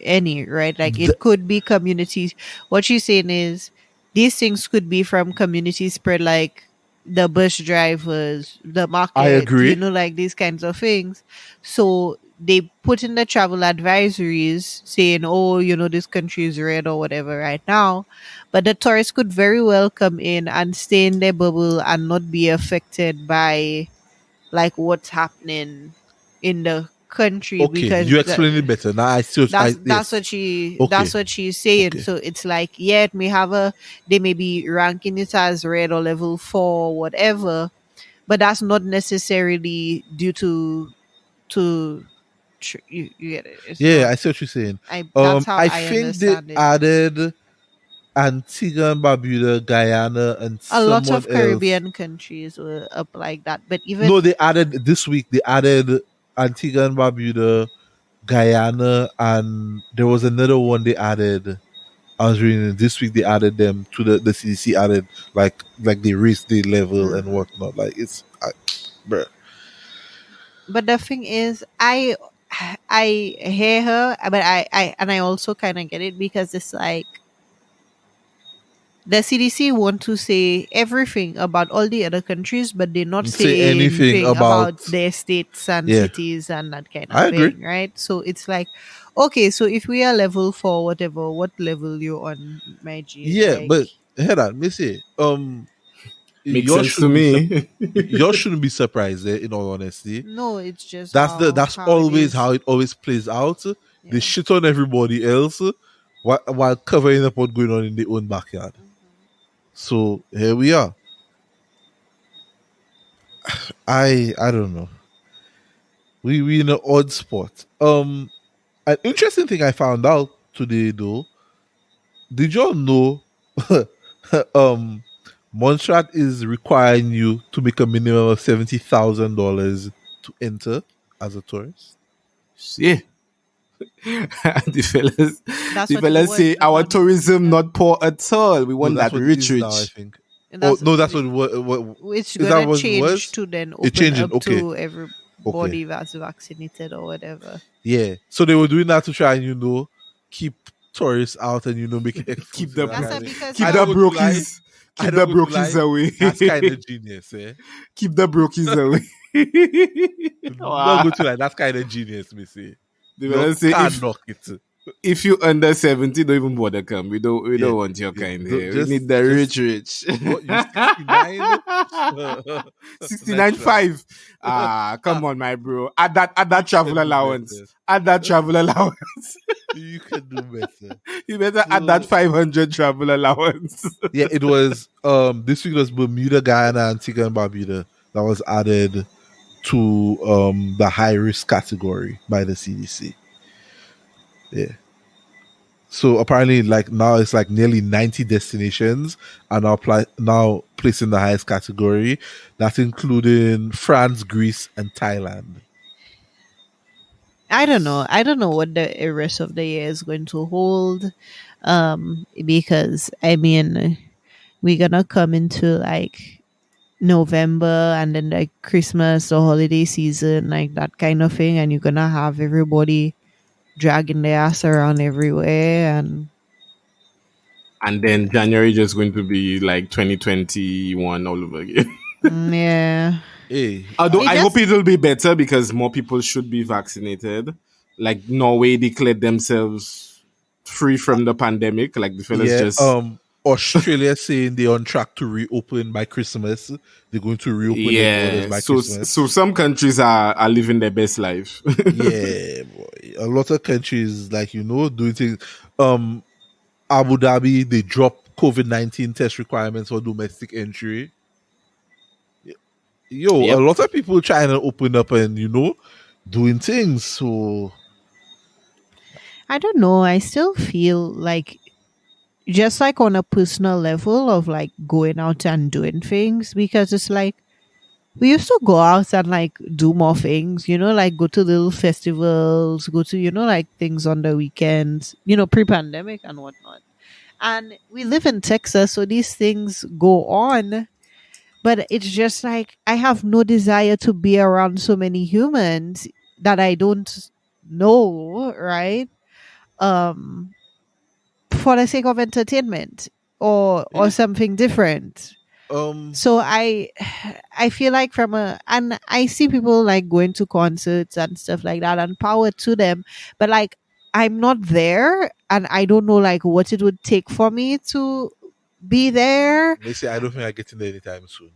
S3: any, right? Like
S2: The-
S3: it could be communities. What she's saying is these things could be from community spread, like the bus drivers, the
S2: I
S3: market,
S2: agree.
S3: like these kinds of things. So they put in the travel advisories saying, oh, this country is red or whatever right now. But the tourists could very well come in and stay in their bubble and not be affected by like what's happening in the country,
S2: Okay,
S3: because
S2: you explain it better. Now I still
S3: that's
S2: yes.
S3: what
S2: Okay.
S3: she's saying.
S2: Okay.
S3: So it's like, yeah, it may have they may be ranking it as red or level 4 or whatever, but that's not necessarily due to you get it. It's
S2: Yeah,
S3: not.
S2: I see what you're saying.
S3: That's how
S2: I
S3: I
S2: think they
S3: understand it.
S2: added Antigua and Barbuda, Guyana, and
S3: A lot
S2: someone
S3: of
S2: else.
S3: Caribbean countries were up like that, but
S2: No,
S3: even
S2: they added this week. They added Antigua and Barbuda, Guyana, and there was another one they added. I was reading it. This week. They added them to the CDC added like they raised the level and
S3: Mhm.
S2: whatnot. Like bruh.
S3: But the thing is, I hear her, but I also kind of get it, because it's like the CDC want to say everything about all the other countries, but they not
S2: Say
S3: say
S2: anything
S3: anything
S2: about
S3: about their states and
S2: yeah.
S3: cities and that kind of
S2: I agree.
S3: thing, right? So it's like, okay, so if we are level 4, whatever, what level you on, my G?
S2: Yeah,
S3: Like,
S2: but head on, me say
S4: Makes
S2: y'all
S4: sense to
S2: shouldn't be
S4: me.
S2: y'all shouldn't be surprised in all honesty.
S3: no, it's just
S2: That's
S3: how it
S2: always
S3: is.
S2: how it always plays out. They
S3: Yeah.
S2: shit on everybody else while covering up what's going on in their own backyard. So here we are. I don't know. We in an odd spot. An interesting thing I found out today though. Did y'all know um Montserrat is requiring you to make a minimum of $70,000 to enter as a tourist?
S4: Yeah. the fellas,
S3: That's
S4: the
S3: what it
S4: fellas
S3: was
S4: say our
S3: on.
S4: tourism not poor at all. We
S2: No,
S4: want
S2: that's
S4: that
S2: what it
S4: rich,
S2: is now. I
S4: rich.
S2: think.
S3: And
S2: Oh
S3: that's
S2: no, that's what
S3: it's
S2: is that
S3: gonna
S2: what it
S3: change
S2: was?
S3: to then
S2: It
S3: open
S2: changing.
S3: up
S2: Okay,
S3: to
S2: okay,
S3: everybody that's vaccinated or whatever.
S2: yeah. So they were doing that to try and keep tourists out and make it
S4: Keep
S2: exclusive.
S4: the
S2: That
S3: That's
S2: kind of.
S3: because
S4: keep
S2: I
S4: the
S2: don't go to lie.
S4: brokies,
S2: I
S4: keep
S2: don't
S4: the
S2: go to
S4: brokies
S2: lie.
S4: away.
S2: That's kind of genius, eh?
S4: Keep the brokies away.
S2: Not
S4: Wow.
S2: go to lie. That's kind of genius, me say.
S4: The
S2: You
S4: fellas say
S2: can't knock it.
S4: if you under 70, don't even bother come. We
S2: Yeah,
S4: don't want your
S2: yeah.
S4: kind here. We
S2: Just
S4: need the rich, rich.
S2: what you 69?
S4: 69
S2: Natural.
S4: 5. Come on, my bro. Add that
S2: You
S4: travel
S2: can do
S4: allowance.
S2: better.
S4: Add that travel allowance.
S2: You can do better.
S4: You better add that
S2: So
S4: 500 travel allowance.
S2: yeah, it was this week was Bermuda, Guyana, Antigua and Barbuda that was added to the high risk category by the CDC. Yeah. So apparently, like now it's like nearly 90 destinations are now placed in the highest category. That's including France, Greece, and Thailand.
S3: I don't know. I don't know what the rest of the year is going to hold. Because I mean, we're gonna come into like November, and then like Christmas or holiday season, like that kind of thing, and you're gonna have everybody dragging their ass around everywhere. And
S4: And then January just going to be like 2021 all over again.
S3: yeah,
S2: Hey,
S4: Although
S3: it
S4: I hope
S3: just
S4: it will be better because more people should be vaccinated. Like Norway declared themselves free from the pandemic. Like the fellas
S2: yeah.
S4: just
S2: Australia saying they're on track to reopen by Christmas. They're going to reopen their borders
S4: yeah.
S2: by
S4: So
S2: Christmas.
S4: some countries are living their best life.
S2: Yeah, boy. A lot of countries like doing things. Abu Dhabi, they dropped COVID-19 test requirements for domestic entry. Yo, a
S4: Yep.
S2: lot of people trying to open up and doing things. So
S3: I don't know. I still feel like, just like on a personal level of like going out and doing things, because it's like we used to go out and like do more things, like go to little festivals, go to, like things on the weekends, pre-pandemic and whatnot. And we live in Texas, so these things go on. But it's just like I have no desire to be around so many humans that I don't know, right? Um, for the sake of entertainment or something different. So I feel like and I see people like going to concerts and stuff like that, and power to them, but like I'm not there, and I don't know like what it would take for me to be there.
S2: They say I don't think I get in there anytime soon.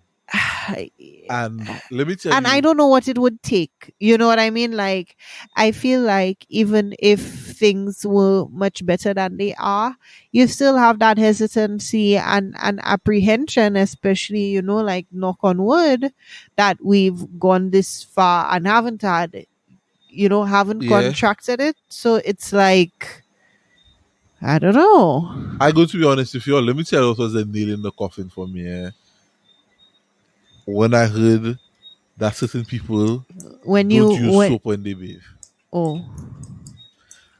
S2: And let me tell you,
S3: and I don't know what it would take. You know what I mean? Like, I feel like even if things were much better than they are, you still have that hesitancy and apprehension, especially, like knock on wood, that we've gone this far and haven't contracted it. So it's like, I don't know.
S2: I go to be honest with you. Let me tell you what was the nail in the coffin for me. When I heard that certain people don't use soap when they bathe.
S3: Oh.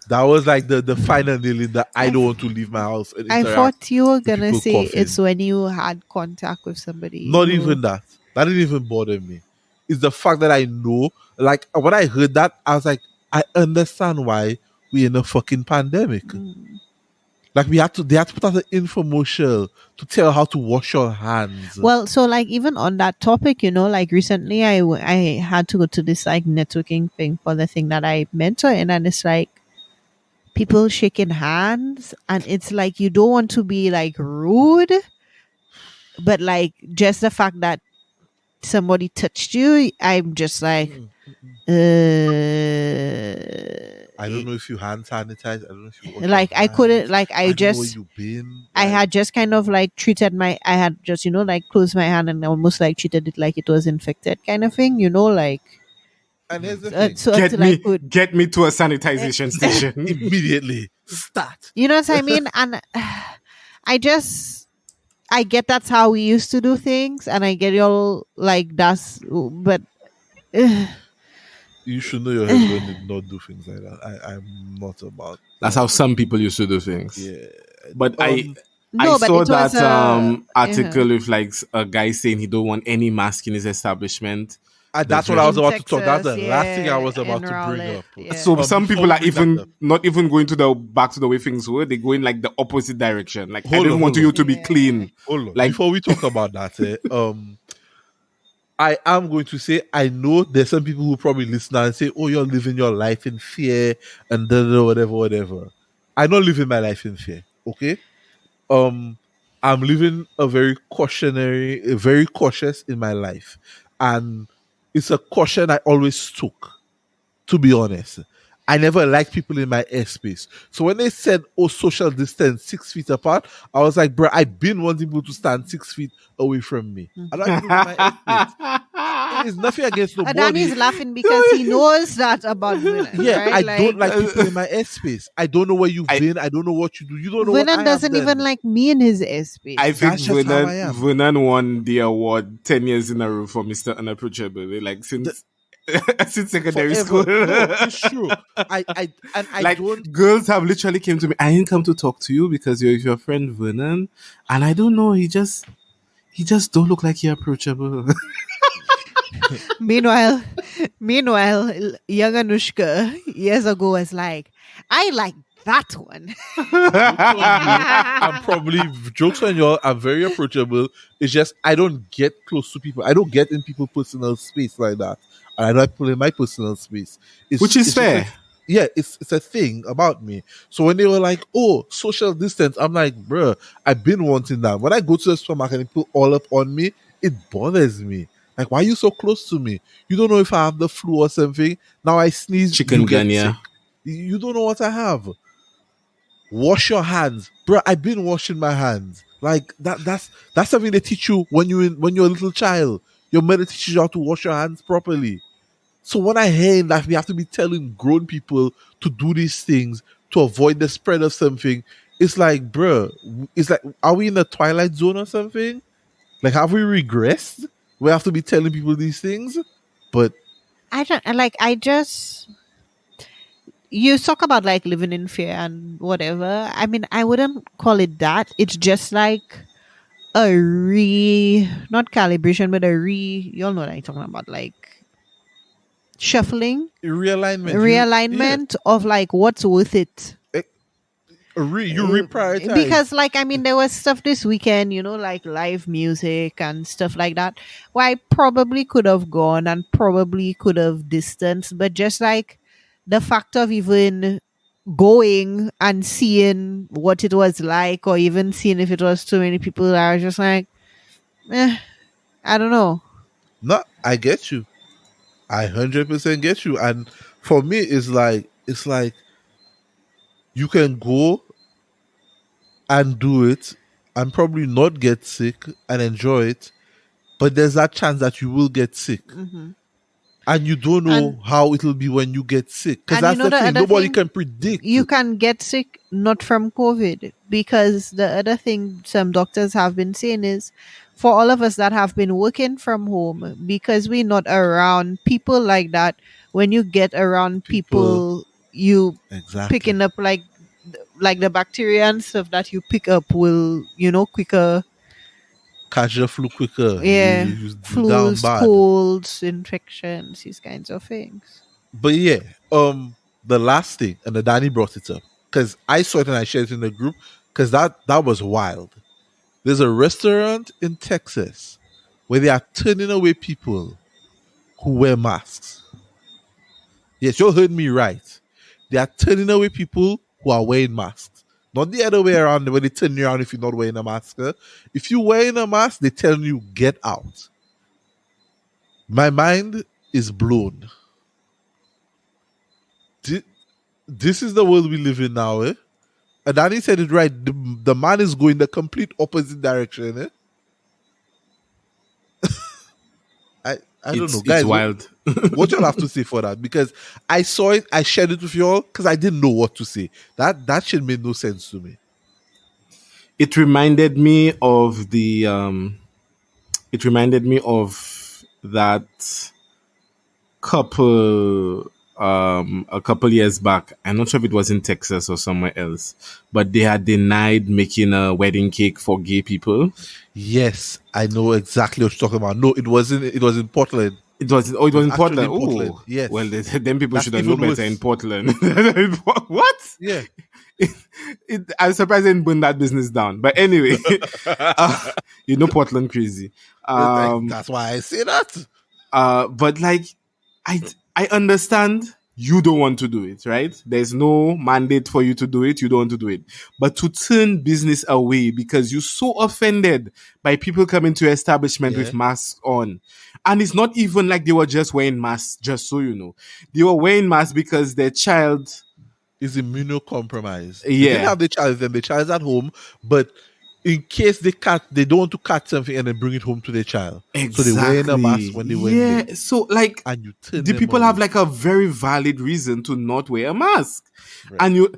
S2: That was like the final nail in that I don't want to leave my house.
S3: I thought you were going to say it's when you had contact with somebody.
S2: Not even that. That didn't even bother me. It's the fact that I know, like, when I heard that, I was like, I understand why we're in a fucking pandemic. Like they had to put out an infomercial to tell how to wash your hands.
S3: Well, so like even on that topic, like recently I had to go to this like networking thing for the thing that I mentor in, and it's like people shaking hands, and it's like you don't want to be like rude, but like just the fact that somebody touched you, I'm just like
S2: I don't know if you hand sanitize. I don't know if you
S3: like I couldn't like I
S2: don't
S3: just
S2: know where you've been.
S3: I had just kind of like I had just like closed my hand and almost like treated it like it was infected kind of thing, like.
S2: And here's the thing.
S3: So
S4: get me to a sanitization station
S2: immediately. Start.
S3: You know what I mean? And I get that's how we used to do things, and I get y'all like that's, but
S2: you should know your husband did not do things like that. I'm not about.
S4: That's how some people used to do things.
S2: Yeah,
S4: but I saw that article with like a guy saying he don't want any mask in his establishment.
S2: That's what I was about to talk. That's the last thing I was about to bring up.
S3: Yeah.
S4: So some people are not even going back to the way things were. They go in like the opposite direction. Like I don't want you to be clean.
S2: Hold on. Like before we talk about that, I am going to say I know there's some people who probably listen and say, "Oh, you're living your life in fear and whatever." I'm not living my life in fear. Okay, I'm living very cautious in my life, and it's a caution I always took, to be honest. I never liked people in my airspace. So when they said, social distance, 6 feet apart, I was like, bro, I've been wanting people to stand 6 feet away from me. I don't like people in my airspace. It's nothing against nobody.
S3: Danny's laughing because he knows that about women.
S2: Yeah,
S3: right?
S2: I don't like people in my airspace. I don't know where you've been. I don't know what you do. You don't know what I have
S3: doesn't even like me in his airspace.
S4: I think Vernon won the award 10 years in a row for Mr. Unapproachable. Like since secondary school.
S2: No, it's true. I
S4: like
S2: don't.
S4: Girls have literally came to me. I didn't come to talk to you because you're your friend Vernon, and I don't know. He just don't look like you're approachable.
S3: Meanwhile, young Anushka years ago was like, I like that one.
S2: I'm probably, jokes on y'all, I'm very approachable. It's just I don't get close to people. I don't get in people's personal space like that. And I don't like people in my personal space.
S4: Which is fair.
S2: It's a thing about me. So when they were like, social distance, I'm like, bruh, I've been wanting that. When I go to the supermarket and people all up on me, it bothers me. Like, why are you so close to me? You don't know if I have the flu or something. Now I sneeze.
S4: Chikungunya.
S2: You don't know what I have. Wash your hands, bro. I've been washing my hands. Like that's something they teach you when you're a little child. Your mother teaches you how to wash your hands properly. So when I hear that we have to be telling grown people to do these things to avoid the spread of something, it's like, bro, it's like, are we in the Twilight Zone or something? Like, have we regressed? we have to be telling people these things. But
S3: I don't like. I just you talk about like living in fear and whatever. I mean, I wouldn't call it that. It's just like a not calibration, but you all know what I'm talking about, like shuffling, realignment of like what's worth it.
S2: You reprioritize.
S3: Because like, I mean, there was stuff this weekend, like live music and stuff like that, where I probably could have gone and probably could have distanced, but just like the fact of even going and seeing what it was like, or even seeing if it was too many people, I was just like, I don't know.
S2: No, I get you. I 100% get you. And for me, it's like you can go and do it and probably not get sick and enjoy it, but there's that chance that you will get sick.
S3: Mm-hmm.
S2: And you don't know how it'll be when you get sick. Because that's the thing. Nobody can predict.
S3: You can get sick not from COVID. Because the other thing some doctors have been saying is, for all of us that have been working from home, because we're not around people like that, when you get around people you picking up like the bacteria and stuff that you pick up will, quicker
S2: catch the flu quicker.
S3: Yeah. Flus, colds, infections, these kinds of things.
S2: But yeah, the last thing, and the Danny brought it up, because I saw it and I shared it in the group, because that was wild. There's a restaurant in Texas where they are turning away people who wear masks. Yes, you heard me right. They are turning away people who are wearing masks. Not the other way around, where they turn you around if you're not wearing a mask. If you're wearing a mask, they tell you, get out. My mind is blown. This is the world we live in now, eh? And Danny said it right. The man is going the complete opposite direction, eh? I don't know, guys.
S4: It's wild.
S2: What y'all have to say for that? Because I saw it, I shared it with y'all because I didn't know what to say. That shit made no sense to me.
S4: It reminded me of that couple a couple years back. I'm not sure if it was in Texas or somewhere else, but they had denied making a wedding cake for gay people.
S2: Yes, I know exactly what you're talking about. No, it wasn't. It was in Portland.
S4: It was in Portland.
S2: Oh, yes.
S4: Well, then people should have known better in Portland. What?
S2: Yeah.
S4: I'm surprised they didn't burn that business down. But anyway, Portland crazy.
S2: That's why I say that.
S4: But like, I understand you don't want to do it, right? There's no mandate for you to do it. You don't want to do it. But to turn business away because you're so offended by people coming to your establishment with masks on. And it's not even like they were just wearing masks, just so you know. They were wearing masks because their child
S2: is immunocompromised.
S4: Yeah.
S2: They have the child, then the child's at home, but in case they don't want to catch something and then bring it home to their child.
S4: Exactly.
S2: So they wear a mask when they wear it.
S4: Yeah. So like,
S2: and you
S4: the people have like a very valid reason to not wear a mask.
S2: Right.
S4: And you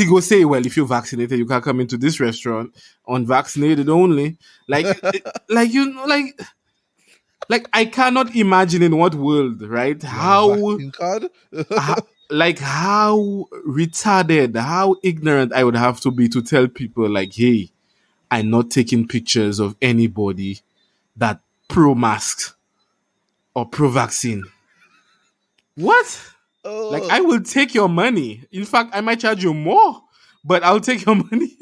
S4: go say, well, if you're vaccinated, you can't come into this restaurant. Unvaccinated only. Like, like I cannot imagine in what world, right? How retarded, how ignorant I would have to be to tell people like, hey, I'm not taking pictures of anybody that pro-mask or pro-vaccine. What? Like, I will take your money. In fact, I might charge you more, but I'll take your money.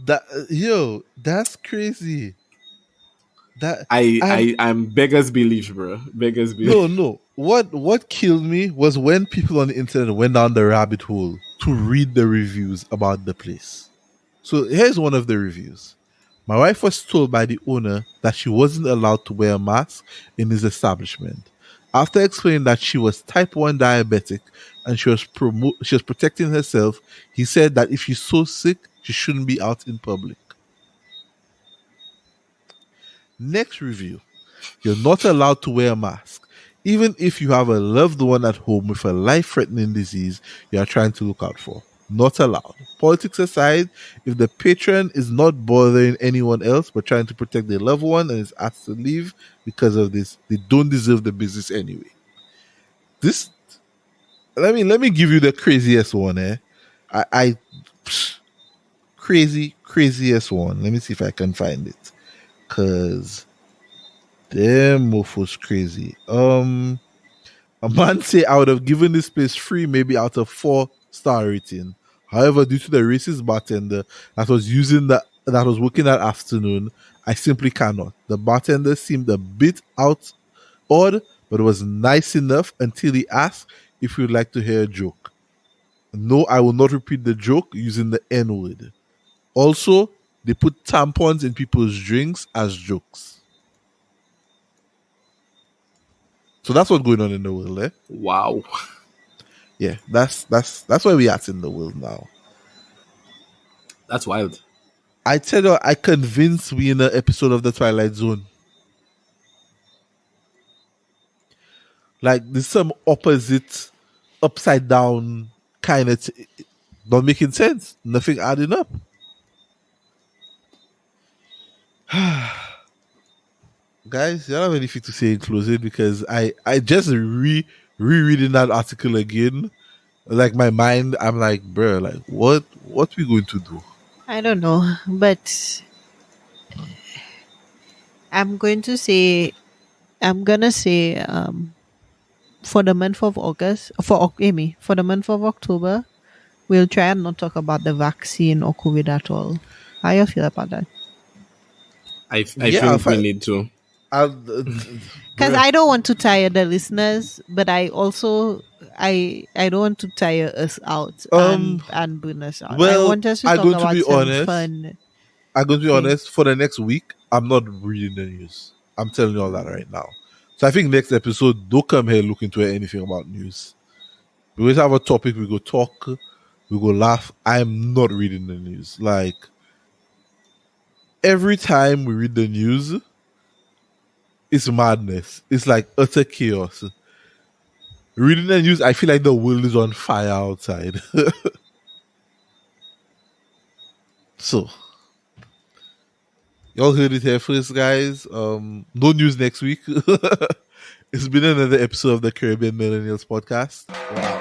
S2: That's crazy.
S4: I'm beggars belief, bro. Beggars belief.
S2: No. What killed me was when people on the internet went down the rabbit hole to read the reviews about the place. So here's one of the reviews. My wife was told by the owner that she wasn't allowed to wear a mask in his establishment. After explaining that she was type 1 diabetic and she was protecting herself, he said that if she's so sick, she shouldn't be out in public. Next review. You're not allowed to wear a mask, even if you have a loved one at home with a life-threatening disease you are trying to look out for. Not allowed. Politics aside, if the patron is not bothering anyone else but trying to protect their loved one and is asked to leave because of this, they don't deserve the business anyway. This, let me give you the craziest one, craziest one. Let me see if I can find it, cause damn mofo's crazy. A man say I would have given this place free, maybe out of 4-star rating. However, due to the racist bartender that was working that afternoon, I simply cannot. The bartender seemed a bit odd, but was nice enough until he asked if you'd like to hear a joke. No, I will not repeat the joke using the N-word. Also, they put tampons in people's drinks as jokes. So that's what's going on in the world, eh?
S4: Wow.
S2: Yeah, that's where we at in the world now.
S4: That's wild.
S2: I tell you, I convinced we in an episode of the Twilight Zone. Like, there's some opposite, upside down kind of not making sense. Nothing adding up. Guys, you don't have anything to say in closing, because I just rereading that article again. Like, my mind, I'm like, bro, like, what we going to do?
S3: I don't know, but I'm gonna say for the month of August, for the month of October, we'll try and not talk about the vaccine or COVID at all. How you feel about that?
S4: I think we need to.
S3: Because I don't want to tire the listeners, but I also I don't want to tire us out and burn us out.
S2: Well,
S3: I want us to talk about some fun.
S2: I'm going to be honest. For the next week, I'm not reading the news. I'm telling you all that right now. So I think next episode, don't come here looking to hear anything about news. We always have a topic. We go talk. We go laugh. I'm not reading the news. Like, every time we read the news, it's madness. It's like utter chaos. Reading the news, I feel like the world is on fire outside. So, y'all heard it here first, guys. No news next week. It's been another episode of the Caribbean Millennials podcast. Wow.